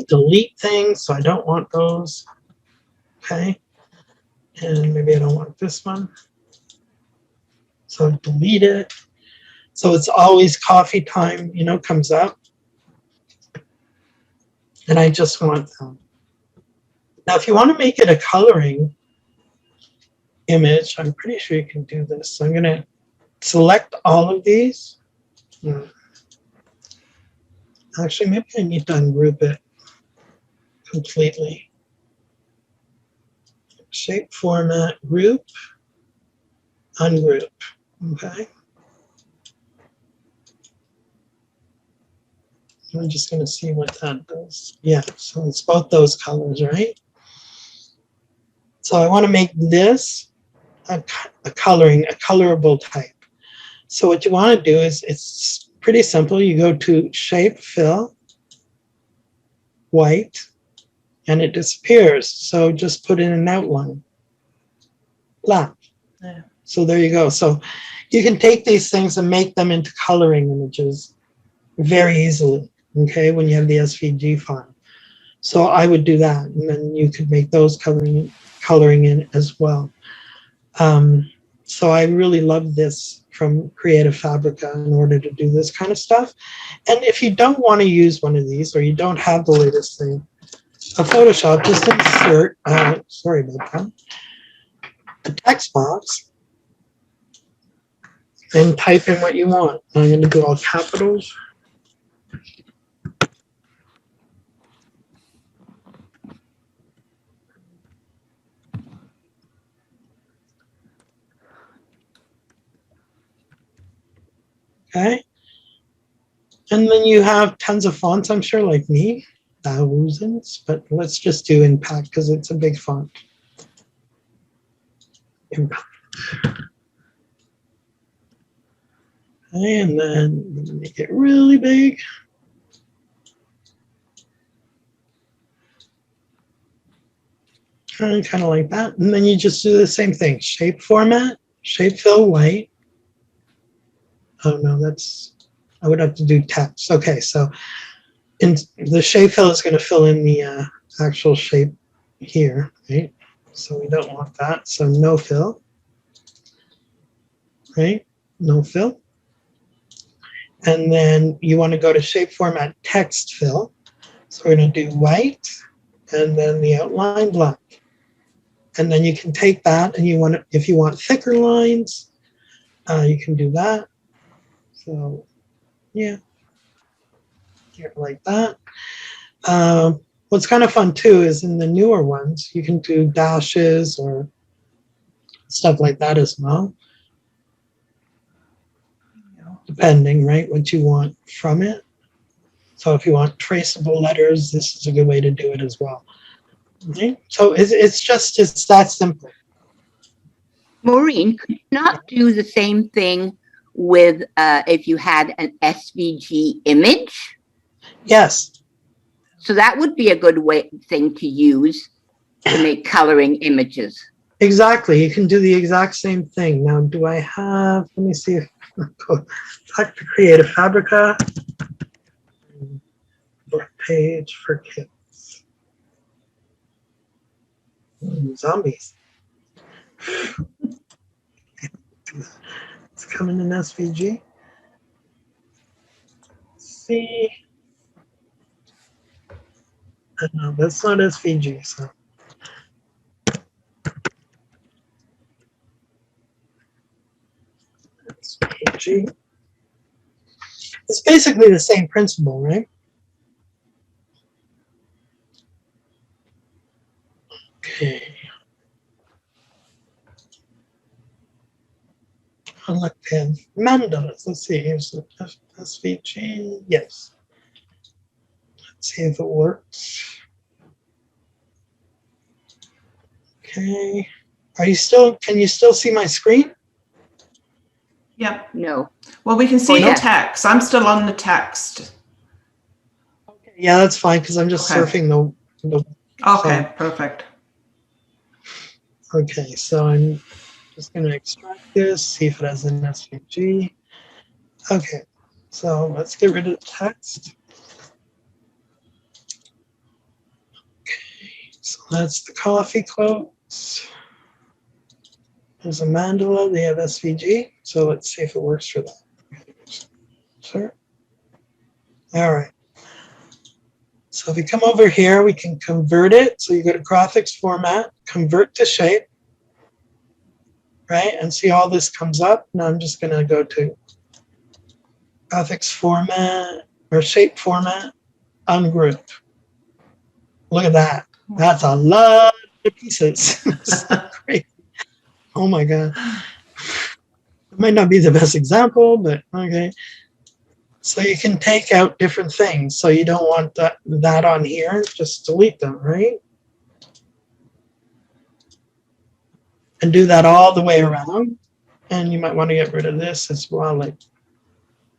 delete things. So I don't want those. Okay, and maybe I don't want this one. So delete it. So it's always coffee time, you know, comes up. And I just want them. Now, if you want to make it a coloring image, I'm pretty sure you can do this. So I'm going to select all of these. Actually, maybe I need to ungroup it completely. Shape, format, group, ungroup. Okay. I'm just going to see what that does. Yeah, so it's both those colors, right? So I want to make this a colorable type. So what you want to do is, it's pretty simple. You go to Shape, Fill, White, and it disappears. So just put in an outline. Black. Yeah. So there you go. So you can take these things and make them into coloring images very easily, okay, when you have the SVG file. So I would do that, and then you could make those coloring in as well. So I really love this from Creative Fabrica in order to do this kind of stuff. And if you don't want to use one of these, or you don't have the latest thing, a Photoshop, just insert, sorry about that, a text box and type in what you want. I'm going to do all capitals. Okay. And then you have tons of fonts, I'm sure, like me, thousands, but let's just do Impact because it's a big font. Impact. Okay, and then make it really big. Kind of like that. And then you just do the same thing. Shape, format, shape, fill, white. Oh no, I would have to do text. Okay, so in the shape fill is going to fill in the actual shape here, right? So we don't want that. So no fill, right? No fill. And then you want to go to shape, format, text, fill. So we're going to do white and then the outline black. And then you can take that and if you want thicker lines, you can do that. So yeah, here like that. What's kind of fun too is in the newer ones, you can do dashes or stuff like that as well. Depending, right, what you want from it. So if you want traceable letters, this is a good way to do it as well. Okay? So it's that simple. Maureen, could you not do the same thing with if you had an SVG image? Yes. So that would be a good thing to use to make coloring images. Exactly. You can do the exact same thing. Now, do I have, let me see if go back to Creative Fabrica. Book page for kids. Zombies. It's coming in SVG. Let's see. No, that's not SVG. So. SVG. It's basically the same principle, right? Okay. Unlock pen. Mandalas. Let's see. Here's the SVG. Yes. Let's see if it works. Okay. Can you still see my screen? Yep. No. Well, we can see Oh, the yeah. text. I'm still on the text. Okay. Yeah, that's fine because I'm just surfing the Okay, perfect. Okay, so I'm just going to extract this, see if it has an SVG. Okay, so let's get rid of the text. Okay, so that's the coffee quotes. There's a mandala, they have SVG, so let's see if it works for that. Sure. All right. So if you come over here, we can convert it. So you go to graphics format, convert to shape, right? And see all this comes up. Now I'm just going to go to graphics format or shape format, ungroup. Look at that. That's a lot of pieces. So great. Oh my God. It might not be the best example, but okay. So you can take out different things. So you don't want that on here, just delete them, right? And do that all the way around. And you might want to get rid of this as well. Like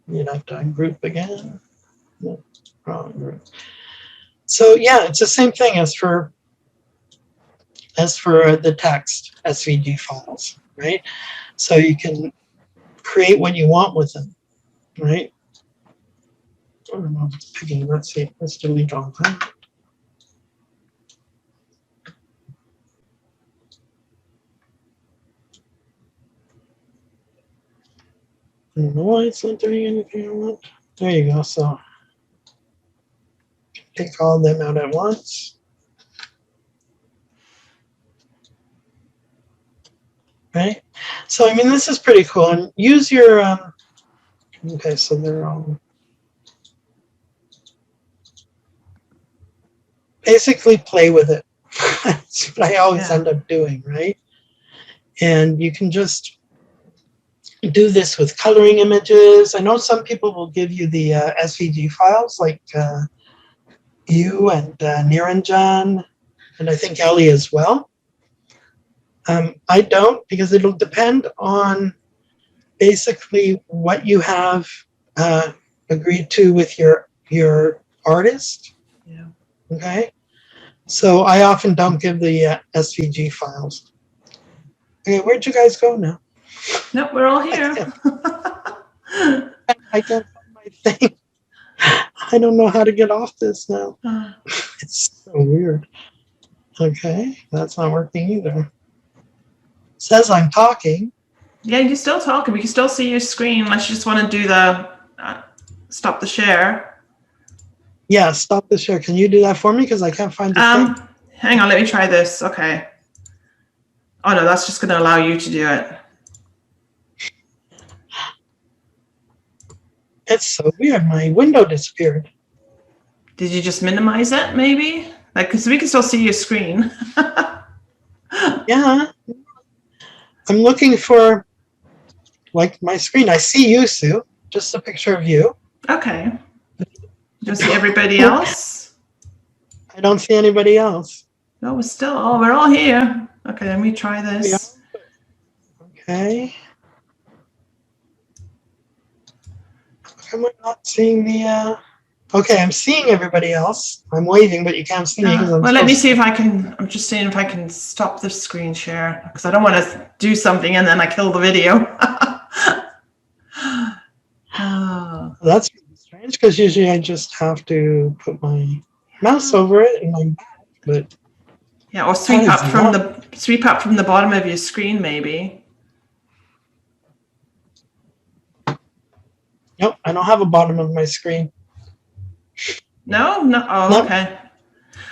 you'd have to ungroup again. No, wrong group. So yeah, it's the same thing as for the text SVG files, right? So you can create what you want with them, right? I don't know if it's picking. Let's see. Let's delete all that. I don't know why it's not doing anything I want. There you go. So take all of them out at once. Right? So, I mean, this is pretty cool. And use your, okay, so they're all, basically play with it. That's what I always end up doing, right? And you can just do this with coloring images. I know some people will give you the SVG files, like you and Niranjan, and I think Ellie as well. I don't, because it'll depend on basically what you have agreed to with your artist. Yeah. Okay. So I often don't give the SVG files. Okay, where'd you guys go now? Nope, we're all here. I can't find my thing. I don't know how to get off this now. It's so weird. Okay, that's not working either. It says I'm talking. Yeah, you're still talking. We can still see your screen unless you just want to do the stop the share. Yeah, stop the share. Can you do that for me? Because I can't find the thing. Hang on, let me try this. Okay. Oh no, that's just going to allow you to do it. It's so weird. My window disappeared. Did you just minimize it, maybe? Like, because we can still see your screen. Yeah. I'm looking for, like, my screen. I see you, Sue. Just a picture of you. Okay. Do you see everybody else? I don't see anybody else. No, we're still. Oh, we're all here. Okay, let me try this. Okay. How come I'm not seeing the? Okay, I'm seeing everybody else. I'm waving, but you can't see me because I'm. Well, let me see if I can. I'm just seeing if I can stop the screen share because I don't want to do something and then I kill the video. Oh. That's really strange because usually I just have to put my mouse over it and my back, but. Yeah, or sweep up from the bottom of your screen, maybe. Nope, I don't have a bottom of my screen. No. Oh, nope. Okay.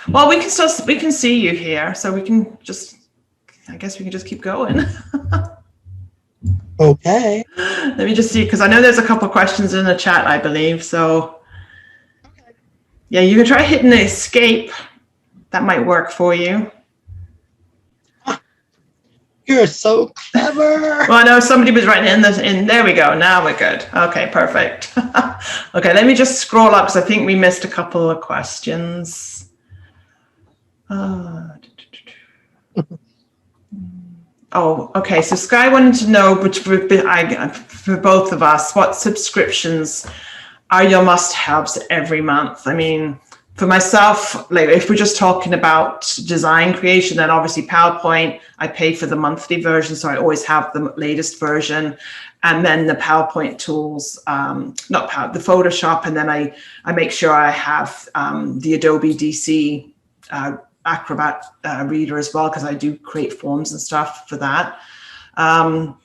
Well, we can see you here, so we can just. I guess we can just keep going. Okay. Let me just see, because I know there's a couple of questions in the chat, I believe. So, yeah, you can try hitting the escape. That might work for you. You're so clever. Well, I know somebody was writing in. There we go. Now we're good. Okay, perfect. Okay, let me just scroll up because I think we missed a couple of questions. Oh, okay. So Sky wanted to know, for both of us, what subscriptions are your must-haves every month? I mean, for myself, like if we're just talking about design creation, then obviously PowerPoint, I pay for the monthly version, so I always have the latest version. And then the PowerPoint tools, the Photoshop, and then I make sure I have the Adobe DC Acrobat reader as well, because I do create forms and stuff for that. And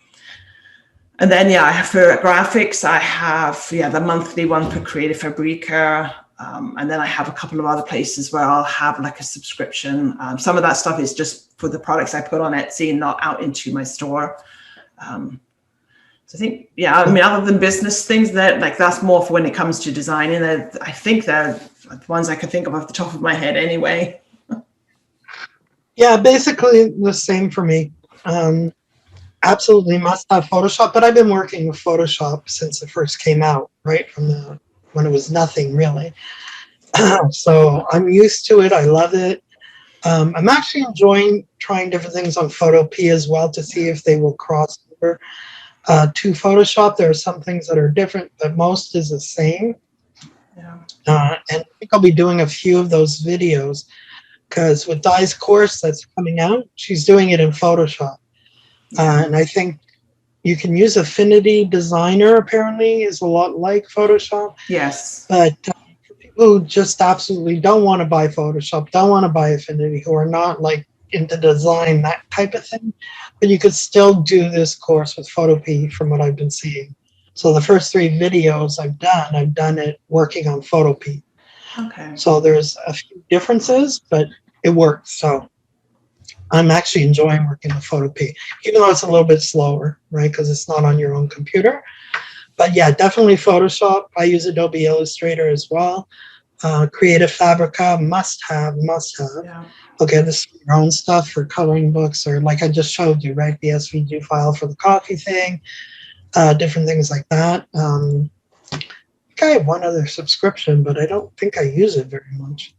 And then, yeah, for graphics, I have, the monthly one for Creative Fabrica. And then I have a couple of other places where I'll have like a subscription. Some of that stuff is just for the products I put on Etsy and not out into my store. So I think, I mean, other than business things, that's more for when it comes to designing. I think they're the ones I can think of off the top of my head anyway. Yeah, basically the same for me. Absolutely must have Photoshop, but I've been working with Photoshop since it first came out, right from when it was nothing really. So I'm used to it. I love it. I'm actually enjoying trying different things on Photopea as well to see if they will cross over to Photoshop. There are some things that are different, but most is the same. Yeah. And I think I'll be doing a few of those videos because with Di's course that's coming out, she's doing it in Photoshop. And I think you can use Affinity Designer, apparently, is a lot like Photoshop. Yes. But for people who just absolutely don't want to buy Photoshop, don't want to buy Affinity, who are not like into design, that type of thing, but you could still do this course with Photopea from what I've been seeing. So the first 3 videos I've done it working on Photopea. Okay. So there's a few differences, but it works. So I'm actually enjoying working with Photopea, even though it's a little bit slower, right? Because it's not on your own computer. But yeah, definitely Photoshop. I use Adobe Illustrator as well. Creative Fabrica, must have. Yeah. Okay, this is your own stuff for coloring books, or like I just showed you, right? The SVG file for the coffee thing, different things like that. I think I have one other subscription, but I don't think I use it very much.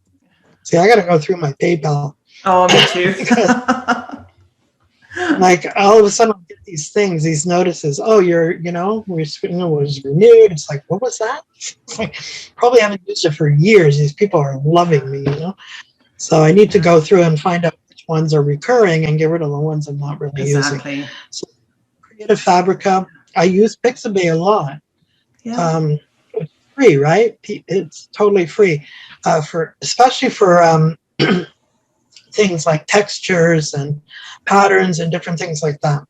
See, I got to go through my PayPal. Oh, me too. Like all of a sudden I get these things, these notices. Oh, was renewed. It's like, what was that? It's like, probably haven't used it for years. These people are loving me, So I need to go through and find out which ones are recurring and get rid of the ones I'm not really Exactly. using. So Creative Fabrica, I use Pixabay a lot. Yeah. It's free, right? It's totally free, especially for things like textures and patterns and different things like that.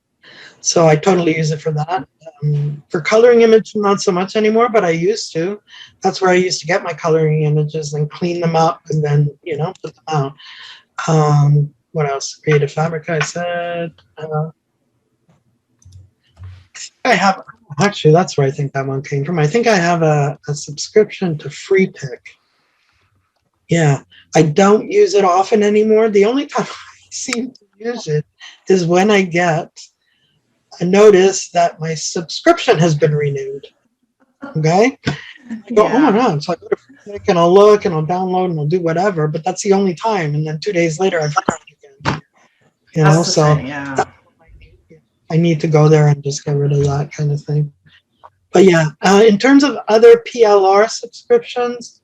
So I totally use it for that. For coloring image, not so much anymore, but I used to. That's where I used to get my coloring images and clean them up and then, put them out. What else? Creative Fabrica, I said. I have, actually, that's where I think that one came from. I think I have a subscription to FreePic. Yeah, I don't use it often anymore. The only time I seem to use it is when I get a notice that my subscription has been renewed. Okay? I go, oh my God. So I go to FreePic and I'll look and I'll download and I'll do whatever, but that's the only time. And then 2 days later, I forgot again. I need to go there and just get rid of that kind of thing. But yeah, in terms of other PLR subscriptions,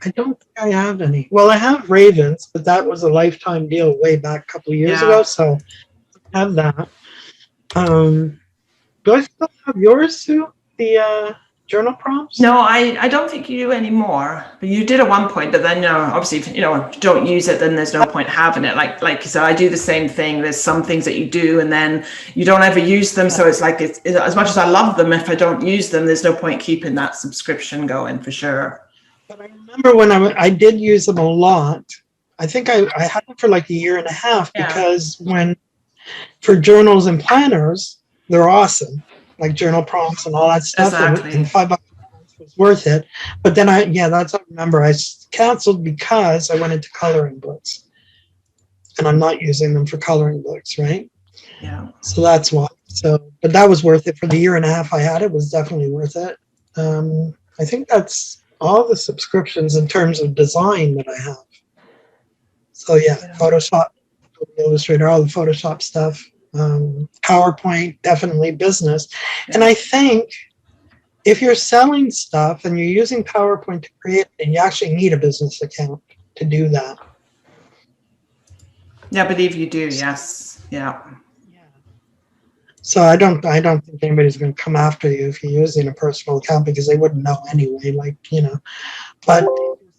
I don't think I have any. Well, I have Ravens, but that was a lifetime deal way back a couple of years ago, so I have that. Do I still have yours, Sue? The journal prompts? No, I don't think you do anymore. But you did at one point, but then obviously if you don't use it, then there's no point having it. Like you said, I do the same thing. There's some things that you do and then you don't ever use them. So it's like it's as much as I love them, if I don't use them, there's no point keeping that subscription going for sure. But I remember when I did use them a lot. I think I had them for like a year and a half because for journals and planners, they're awesome. Like journal prompts and all that stuff. Exactly. And $5 was worth it. But then that's what I remember. I canceled because I went into coloring books. And I'm not using them for coloring books, right? Yeah. So that's why. But that was worth it. For the year and a half I had, it was definitely worth it. I think that's all the subscriptions in terms of design that I have. So Photoshop, Illustrator, all the Photoshop stuff. PowerPoint, definitely business. And I think if you're selling stuff and you're using PowerPoint to create it, you actually need a business account to do that. Yeah, I believe you do. Yes. Yeah. So I don't think anybody's going to come after you if you're using a personal account because they wouldn't know anyway. But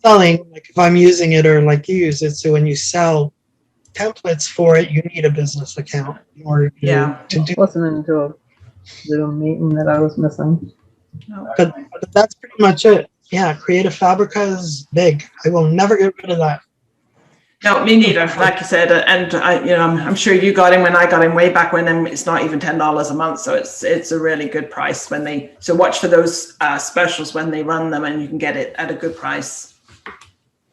selling, like if I'm using it or like you use it, so when you sell templates for it, you need a business account in order Yeah. to do. Listening to a little meeting that I was missing. But that's pretty much it. Yeah, Creative Fabrica is big. I will never get rid of that. No, me neither. Like I said, and I'm sure you got him when I got him way back when. And it's not even $10 a month, so it's a really good price when they. So watch for those specials when they run them, and you can get it at a good price.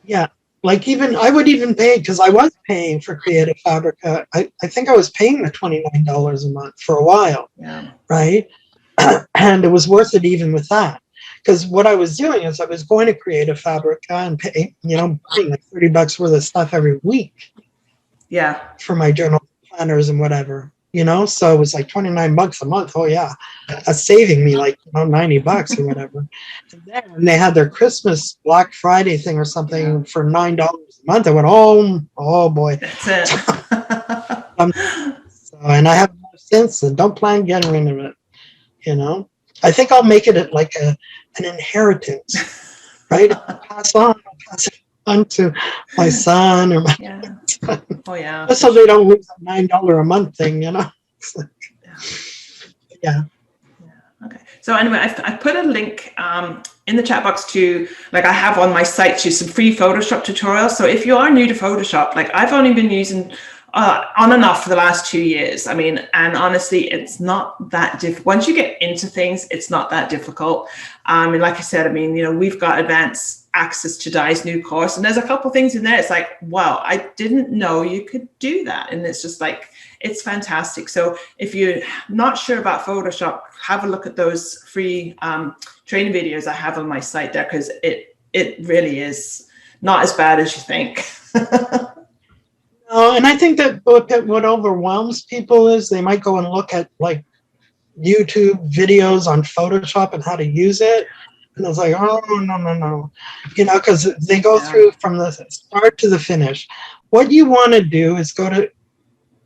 Yeah, like even I would even pay, because I was paying for Creative Fabrica. I think I was paying the $29 a month for a while, Yeah. right? And it was worth it even with that. Because what I was doing is I was going to Creative Fabrica and pay, buying like $30 worth of stuff every week. Yeah. For my journal planners and whatever, so it was like $29 a month. Oh yeah, that's saving me like $90 or whatever. And then they had their Christmas Black Friday thing or something for $9 a month. I went, oh boy. That's it. So, and I haven't since, and don't plan getting rid of it. I think I'll make it like an inheritance, right? Pass it on to my son or my son. Oh yeah. Just so they don't lose that $9 a month thing, yeah. Okay. So anyway, I put a link in the chat box to, like, I have on my site to some free Photoshop tutorials. So if you are new to Photoshop, like I've only been using on and off for the last 2 years. I mean, and honestly, it's not that difficult. Once you get into things, it's not that difficult. And like I said, I mean, we've got advanced access to Di's new course, and there's a couple things in there. It's like, wow, I didn't know you could do that. And it's just like, it's fantastic. So if you're not sure about Photoshop, have a look at those free training videos I have on my site there, because it really is not as bad as you think. No, and I think that what overwhelms people is they might go and look at like YouTube videos on Photoshop and how to use it. And it's like, oh, no. Because they go through from the start to the finish. What you want to do is go to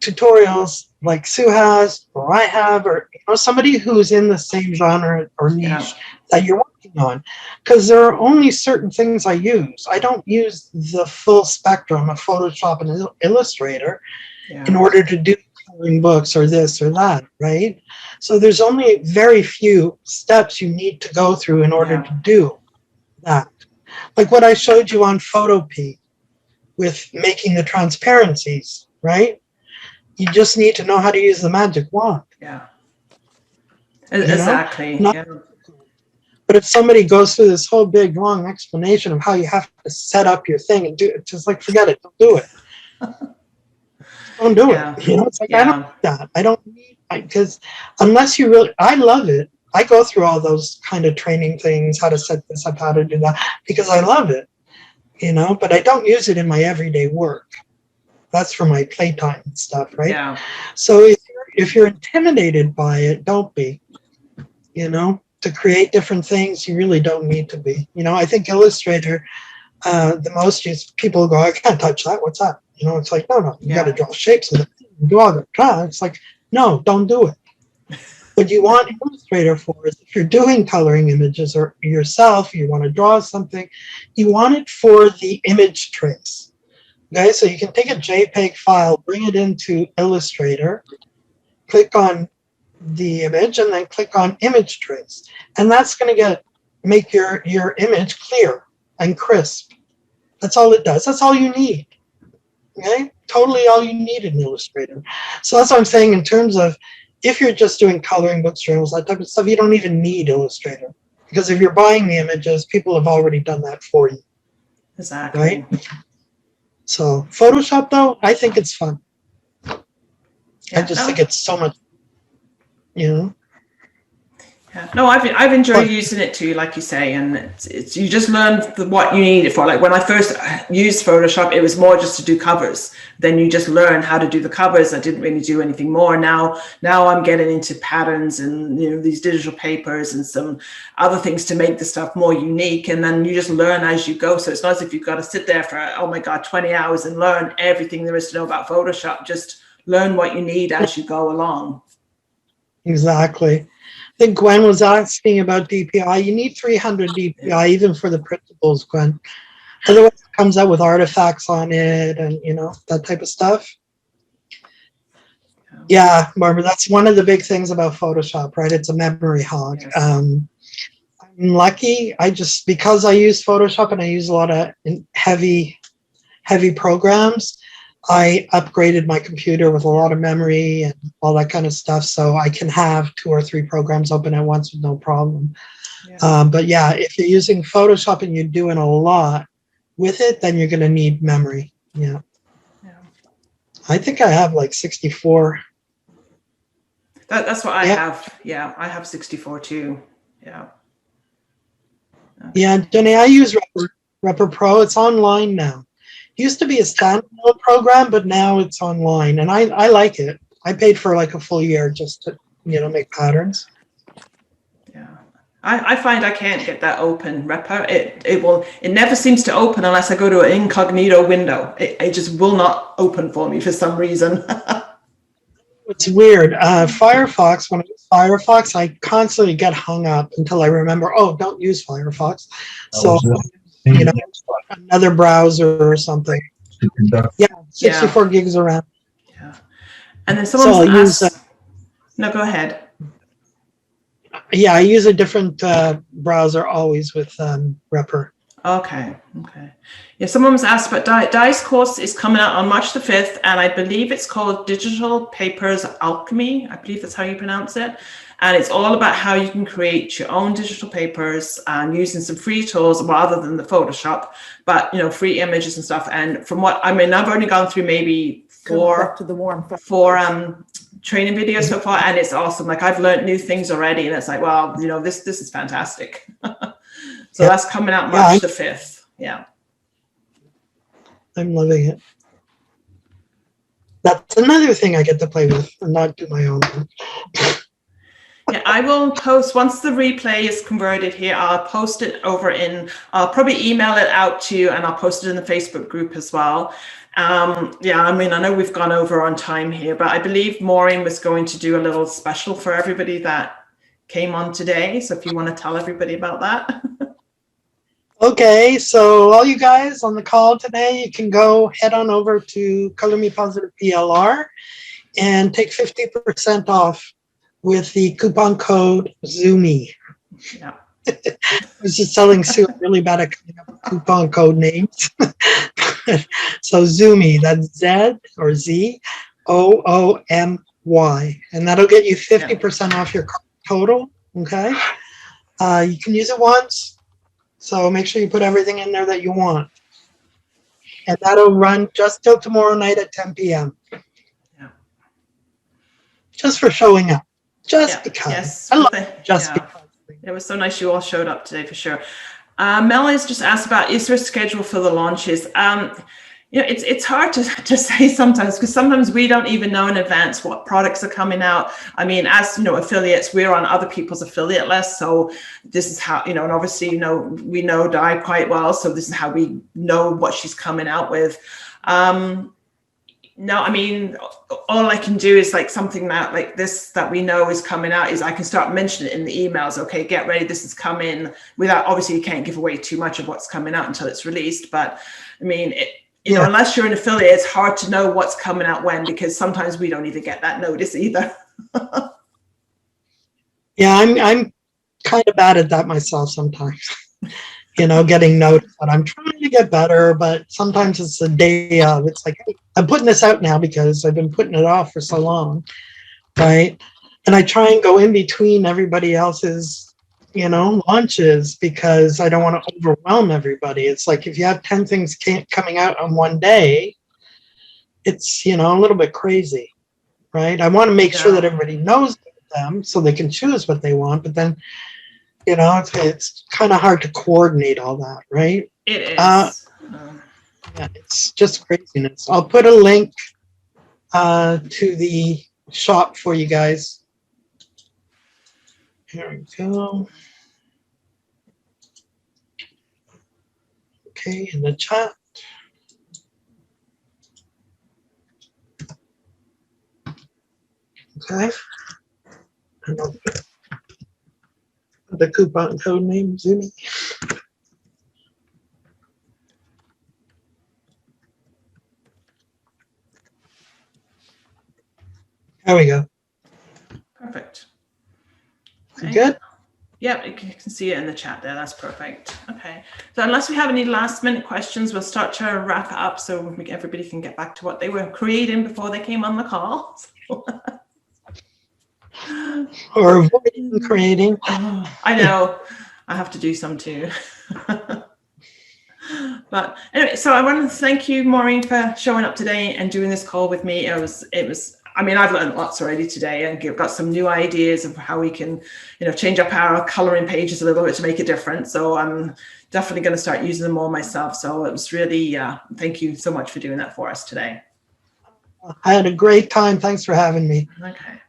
tutorials like Sue has, or I have, or somebody who's in the same genre or niche that you're working on. Because there are only certain things I use. I don't use the full spectrum of Photoshop and Illustrator in order to do coloring books or this or that, right? So there's only very few steps you need to go through in order to do that. Like what I showed you on Photopea with making the transparencies, right? You just need to know how to use the magic wand. Yeah. Exactly. But if somebody goes through this whole big long explanation of how you have to set up your thing and do it, just like, forget it, don't do it. Don't do it. It's like, I don't need that. I don't need, because unless you really, I love it. I go through all those kind of training things, how to set this up, how to do that, because I love it, but I don't use it in my everyday work. That's for my playtime and stuff, right? Yeah. So if you're intimidated by it, don't be. To create different things, you really don't need to be. I think Illustrator, the most used people go, I can't touch that. What's that? It's like, no, you got to draw shapes and do all the try. It's like, no, don't do it. What you want Illustrator for is if you're doing coloring images or yourself, you want to draw something, you want it for the image trace. Okay, so you can take a JPEG file, bring it into Illustrator, click on the image, and then click on image trace. And that's going to make your image clear and crisp. That's all it does. That's all you need. Okay, totally all you need in Illustrator. So that's what I'm saying in terms of if you're just doing coloring books, journals, that type of stuff, you don't even need Illustrator. Because if you're buying the images, people have already done that for you. Exactly. Right? So Photoshop, though, I think it's fun. I just think it's so much, Yeah. No, I've enjoyed using it too, like you say, and it's you just learn what you need it for. Like when I first used Photoshop, it was more just to do covers. Then you just learn how to do the covers. I didn't really do anything more. Now I'm getting into patterns and these digital papers and some other things to make the stuff more unique. And then you just learn as you go. So it's not as if you've got to sit there for 20 hours and learn everything there is to know about Photoshop. Just learn what you need as you go along. Exactly. I think Gwen was asking about DPI. You need 300 DPI even for the principles, Gwen. Otherwise, it comes out with artifacts on it and, that type of stuff. Yeah, Barbara, that's one of the big things about Photoshop, right? It's a memory hog. Yes. I'm lucky. Because I use Photoshop and I use a lot of heavy programs, I upgraded my computer with a lot of memory and all that kind of stuff, so I can have 2 or 3 programs open at once with no problem. Yeah. But yeah, if you're using Photoshop and you're doing a lot with it, then you're going to need memory. Yeah. I think I have like 64. That's what I Yeah. have. Yeah, I have 64 too. Yeah. Yeah, Jenny, I use Repper Pro. It's online now. It used to be a standalone program, but now it's online, and I like it. I paid for like a full year just to make patterns. Yeah. I find I can't get that open, Repper. It never seems to open unless I go to an incognito window. It just will not open for me for some reason. It's weird. Firefox, when I use Firefox, I constantly get hung up until I remember, oh, don't use Firefox. So, another browser or something. Yeah, 64 gigs around. Yeah. And then someone's asked, no, go ahead. Yeah, I use a different browser always with Repper. Okay. Yeah, someone was asked about Di's course is coming out on March the 5th, and I believe it's called Digital Papers Alchemy. I believe that's how you pronounce it. And it's all about how you can create your own digital papers and using some free tools rather than the Photoshop, but free images and stuff. And from what I've only gone through maybe four training videos so far, and it's awesome. Like, I've learned new things already, and it's like, well, this is fantastic. So that's coming out March the 5th. Yeah. I'm loving it. That's another thing I get to play with and not do my own. Yeah, I will post, once the replay is converted here, I'll post it over I'll probably email it out to you, and I'll post it in the Facebook group as well. Yeah, I know we've gone over on time here, but I believe Maureen was going to do a little special for everybody that came on today. So if you want to tell everybody about that. Okay, so all you guys on the call today, you can go head on over to Color Me Positive PLR and take 50% off with the coupon code ZOOMY. Yeah. I was just telling Sue I'm really bad at coming up with coupon code names. So ZOOMY, that's Z or Z OOMY, and that'll get you 50% off your total. Okay, you can use it once. So make sure you put everything in there that you want. And that'll run just till tomorrow night at 10 p.m. Yeah. Just for showing up. Just because. Yes. I love it. Just because. It was so nice you all showed up today for sure. Mel has just asked about, is there a schedule for the launches? It's hard to say sometimes, because sometimes we don't even know in advance what products are coming out. As affiliates, we're on other people's affiliate lists, so this is how, and obviously, we know Di quite well, so this is how we know what she's coming out with. No, all I can do is like something that like this that we know is coming out is I can start mentioning it in the emails. Okay, get ready, this is coming. Without, obviously, you can't give away too much of what's coming out until it's released, but unless you're an affiliate, it's hard to know what's coming out when, because sometimes we don't even get that notice either. Yeah, I'm kind of bad at that myself sometimes. Getting noticed, but I'm trying to get better, but sometimes it's the day of. It's like, hey, I'm putting this out now because I've been putting it off for so long, right? And I try and go in between everybody else's, launches, because I don't want to overwhelm everybody. It's like if you have 10 things coming out on one day, it's, a little bit crazy, right? I want to make sure that everybody knows them so they can choose what they want, but then, it's kind of hard to coordinate all that, right? It is. Yeah, it's just craziness. I'll put a link to the shop for you guys. Here we go. Okay, in the chat. Okay. And I'll put the coupon code name, Zuni. There we go. Perfect. Is it good? Yep, you can see it in the chat there. That's perfect. Okay. So unless we have any last minute questions, we'll start to wrap it up so everybody can get back to what they were creating before they came on the call. Or avoiding creating. I know. I have to do some too. But anyway, so I want to thank you, Maureen, for showing up today and doing this call with me. It was, I mean, I've learned lots already today and got some new ideas of how we can, change up our coloring pages a little bit to make a difference. So I'm definitely going to start using them more myself. So it was really, thank you so much for doing that for us today. I had a great time. Thanks for having me. Okay.